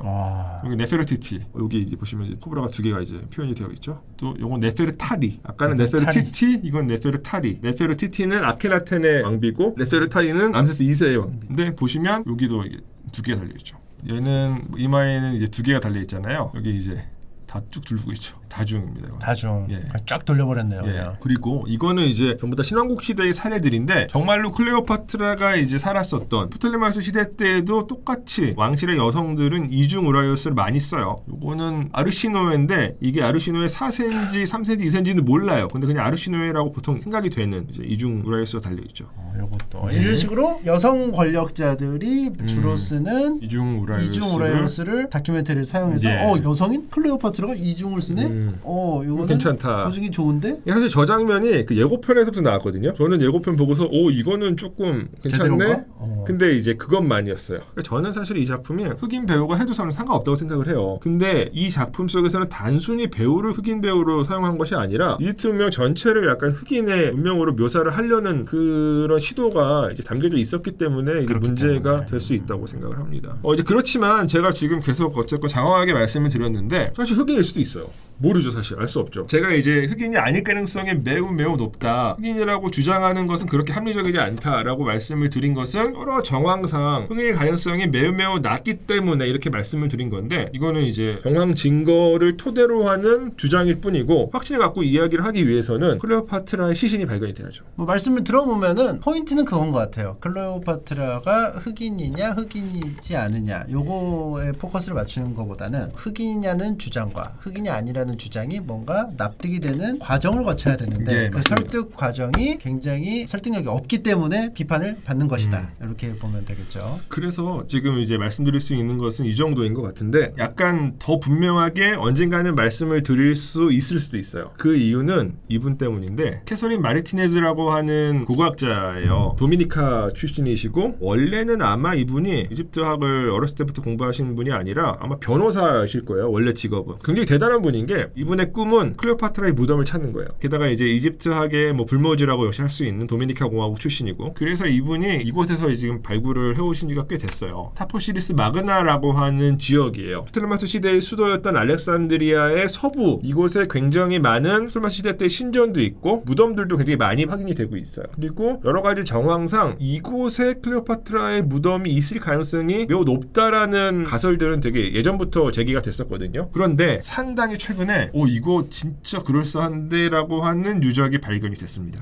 여기 네페르티티 여기 이제 보시면 이제 코브라가 2개가 이제 표현이 되어 있죠. 또 요건 네페르타리. 아까는 네페르티티, 이건 네페르타리. 네페르티티는 아케나텐의 왕비고 네페르타리는 람세스 2세의 왕비. 근데 보시면 여기도 이게 2개가 달려 있죠. 얘는 이마에는 이제 2개가 달려 있잖아요. 여기 이제 다 쭉 둘고 있죠. 다중입니다. 이건. 다중. 예. 쫙 돌려버렸네요. 예. 그리고 이거는 이제 전부 다 신왕국 시대의 사례들인데 정말로 클레오파트라가 이제 살았었던 프톨레마이스 시대 때에도 똑같이 왕실의 여성들은 이중 우라에우스를 많이 써요. 요거는 아르시노에인데 이게 아르시노의 4세인지 3세인지 2세인지는 몰라요. 근데 그냥 아르시노에라고 보통 생각이 되는 이제 이중 우라에우스가 달려 있죠. 이것도 이런 식으로 여성 권력자들이 주로 쓰는 이중 우라에우스를 다큐멘터리를 사용해서 여성인 클레오파트라가 이중을 쓰네. 이거는 괜찮다. 표정이 좋은데? 사실 저 장면이 그 예고편에서부터 나왔거든요. 저는 예고편 보고서 이거는 조금 괜찮네. 근데 이제 그것만이었어요. 저는 사실 이 작품이 흑인 배우가 해도 저는 상관없다고 생각을 해요. 근데 이 작품 속에서는 단순히 배우를 흑인 배우로 사용한 것이 아니라 이집트 문명 전체를 약간 흑인의 문명으로 묘사를 하려는 그런 시도가 이제 담겨져 있었기 때문에 이게 문제가 될 수 있다고 생각을 합니다. 이제 그렇지만 제가 지금 계속 어쨌건 장황하게 말씀을 드렸는데 사실 흑인일 수도 있어요. 모르죠. 사실 알 수 없죠. 제가 이제 흑인이 아닐 가능성이 매우 높다, 흑인이라고 주장하는 것은 그렇게 합리적이지 않다라고 말씀을 드린 것은 여러 정황상 흑인의 가능성이 매우 낮기 때문에 이렇게 말씀을 드린 건데, 이거는 이제 정황 증거를 토대로 하는 주장일 뿐이고, 확신을 갖고 이야기를 하기 위해서는 클레오파트라의 시신이 발견이 돼야죠. 뭐 말씀을 들어보면은 포인트는 그건 것 같아요. 클레오파트라가 흑인이냐 흑인이지 않느냐 요거에 포커스를 맞추는 것보다는 흑인이냐는 주장과 흑인이 아니라는 주장이 뭔가 납득이 되는 과정을 거쳐야 되는데 네, 그 맞습니다. 설득 과정이 굉장히 설득력이 없기 때문에 비판을 받는 것이다. 이렇게 보면 되겠죠. 그래서 지금 이제 말씀드릴 수 있는 것은 이 정도인 것 같은데, 약간 더 분명하게 언젠가는 말씀을 드릴 수 있을 수도 있어요. 그 이유는 이분 때문인데, 캐서린 마르티네즈라고 하는 고고학자예요. 도미니카 출신이시고, 원래는 아마 이분이 이집트학을 어렸을 때부터 공부하신 분이 아니라 아마 변호사실 거예요. 원래 직업은. 굉장히 대단한 분인 게, 이분의 꿈은 클레오파트라의 무덤을 찾는 거예요. 게다가 이제 이집트학의 뭐 불모지라고 역시 할 수 있는 도미니카 공화국 출신이고, 그래서 이분이 이곳에서 지금 발굴을 해오신 지가 꽤 됐어요. 타포시리스 마그나라고 하는 지역이에요. 프톨레마스 시대의 수도였던 알렉산드리아의 서부, 이곳에 굉장히 많은 프톨레마스 시대 때 신전도 있고 무덤들도 굉장히 많이 확인이 되고 있어요. 그리고 여러 가지 정황상 이곳에 클레오파트라의 무덤이 있을 가능성이 매우 높다라는 가설들은 되게 예전부터 제기가 됐었거든요. 그런데 상당히 최근에 이거 진짜 그럴싸한데 라고 하는 유적이 발견이 됐습니다.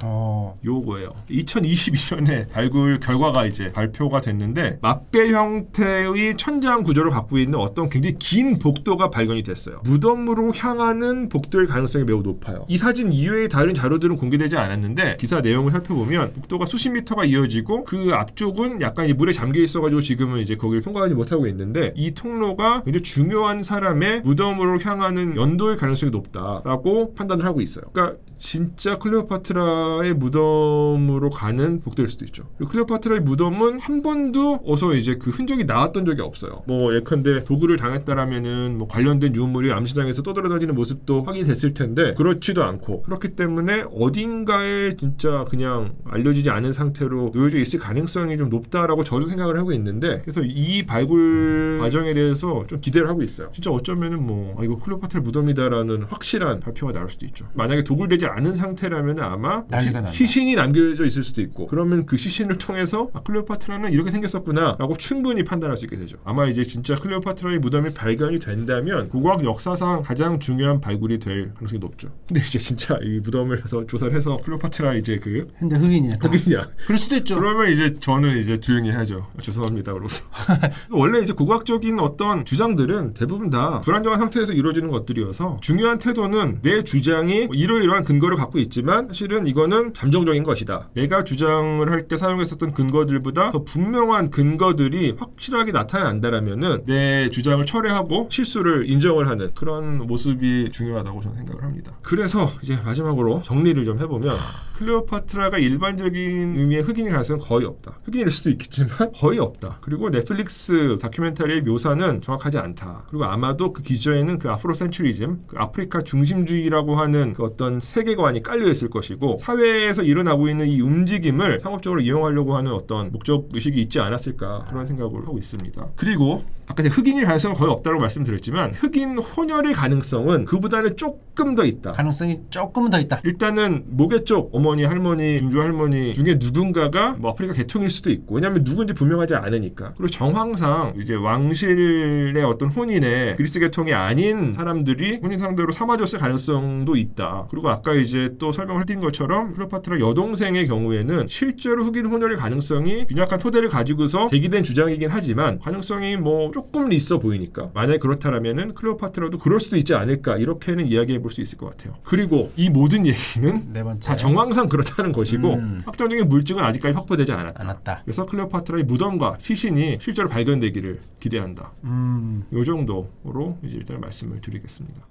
요거예요. 2022년에 발굴 결과가 이제 발표가 됐는데, 맞배 형태의 천장 구조를 갖고 있는 어떤 굉장히 긴 복도가 발견이 됐어요. 무덤으로 향하는 복도일 가능성이 매우 높아요. 이 사진 이외의 다른 자료들은 공개되지 않았는데, 기사 내용을 살펴보면 복도가 수십 미터가 이어지고 그 앞쪽은 약간 물에 잠겨 있어가지고 지금은 이제 거기를 통과하지 못하고 있는데, 이 통로가 굉장히 중요한 사람의 무덤으로 향하는 연도일 가능성이 높다라고 판단을 하고 있어요. 그러니까 진짜 클레오파트라의 무덤으로 가는 복도일 수도 있죠. 그리고 클레오파트라의 무덤은 한 번도 어서 이제 그 흔적이 나왔던 적이 없어요. 뭐 예컨대 도구를 당했다라면은 뭐 관련된 유물이 암시장에서 떠돌아다니는 모습도 확인이 됐을 텐데, 그렇지도 않고, 그렇기 때문에 어딘가에 진짜 그냥 알려지지 않은 상태로 놓여져 있을 가능성이 좀 높다라고 저도 생각을 하고 있는데, 그래서 이 발굴 과정에 대해서 좀 기대를 하고 있어요. 진짜 어쩌면은 이거 클레오파트라 무덤이다라는 확실한 발표가 나올 수도 있죠. 만약에 도굴되지 않은 상태라면 아마 시신이 남겨져 있을 수도 있고, 그러면 그 시신을 통해서 클레오파트라는 이렇게 생겼었구나 라고 충분히 판단할 수 있게 되죠. 아마 이제 진짜 클레오파트라의 무덤이 발견이 된다면 고고학 역사상 가장 중요한 발굴이 될 가능성이 높죠. 근데 이제 진짜 이 무덤을 가서 조사를 해서 클레오파트라 이제 그 근데 흑인이야. 그럴 수도 있죠. 그러면 이제 저는 이제 조용히 하죠. 죄송합니다. 그러면서 원래 이제 고고학적인 어떤 주장들은 대부분 다 불안정한 상태에서 이루어지는 것들이어서, 중요한 태도는 내 주장이 이러이러한 근거를 갖고 있지만 사실은 이거는 잠정적인 것이다. 내가 주장을 할 때 사용했었던 근거들보다 더 분명한 근거들이 확실하게 나타난다라면은 내 주장을 철회하고 실수를 인정을 하는 그런 모습이 중요하다고 저는 생각을 합니다. 그래서 이제 마지막으로 정리를 좀 해보면, 클레오파트라가 일반적인 의미의 흑인의 가능성은 거의 없다. 흑인일 수도 있겠지만 거의 없다. 그리고 넷플릭스 다큐멘터리의 묘사는 정확하지 않다. 그리고 아마도 그 기저에는 그 아프로센츄리즘, 그 아프리카 중심주의라고 하는 그 어떤 세계관이 깔려 있을 것이고, 사회에서 일어나고 있는 이 움직임을 상업적으로 이용하려고 하는 어떤 목적 의식이 있지 않았을까, 그런 생각을 하고 있습니다. 그리고 아까 제가 흑인일 가능성은 거의 없다고 말씀드렸지만, 흑인 혼혈의 가능성은 그보다는 조금 더 있다. 가능성이 조금 더 있다. 일단은 모계 쪽 어머니, 할머니, 증조 할머니 중에 누군가가 뭐 아프리카 계통일 수도 있고, 왜냐하면 누군지 분명하지 않으니까. 그리고 정황상 이제 왕실의 어떤 혼인에 그리스 계통이 아닌 사람들이 혼인 상대로 삼아줬을 가능성도 있다. 그리고 아까 이제 또 설명을 드린 것처럼 클레오파트라 여동생의 경우에는 실제로 흑인 혼혈의 가능성이 빈약한 토대를 가지고서 제기된 주장이긴 하지만 가능성이 뭐 조금 있어 보이니까, 만약에 그렇다라면은 클레오파트라도 그럴 수도 있지 않을까, 이렇게는 이야기해 볼 수 있을 것 같아요. 그리고 이 모든 얘기는 네 번째, 다 정황상 그렇다는 것이고, 확정적인 물증은 아직까지 확보되지 않았다. 그래서 클레오파트라의 무덤과 시신이 실제로 발견되기를 기대한다. 이 정도로 이제 일단 말씀을 드리겠습니다.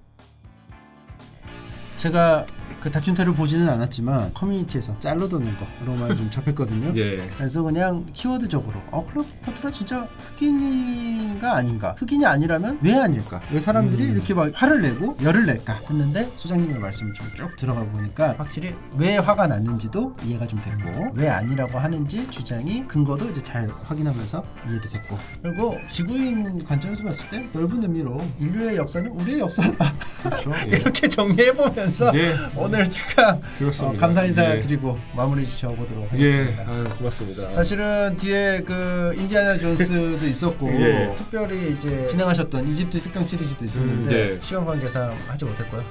제가 그 다큐멘터리를 보지는 않았지만 커뮤니티에서 짤로도는 거로만 좀 접했거든요. 예. 그래서 그냥 키워드적으로 클레오파트라 진짜 흑인인가 아닌가, 흑인이 아니라면 왜 아닐까, 왜 사람들이 이렇게 막 화를 내고 열을 낼까 했는데, 소장님의 말씀을 좀 쭉 들어가 보니까 확실히 왜 화가 났는지도 이해가 좀 됐고, 왜 아니라고 하는지 주장이 근거도 이제 잘 확인하면서 이해도 됐고, 그리고 지구인 관점에서 봤을 때 넓은 의미로 인류의 역사는 우리의 역사다 그렇죠. 예. 이렇게 정리해보면서 예. 오늘 특강 그렇습니다. 감사 인사 예. 드리고 마무리 지어보도록 예, 하겠습니다. 아유, 고맙습니다. 사실은 뒤에 그 인디아나 존스도 있었고 예. 특별히 이제 진행하셨던 이집트 특강 시리즈도 있었는데 네. 시간 관계상 하지 못했고요.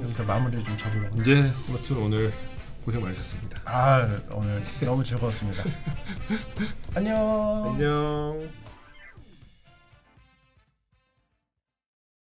여기서 마무리를 좀 잡으려고. 이제 아무튼 오늘 고생 많으셨습니다. 오늘 너무 즐거웠습니다. 안녕. 안녕.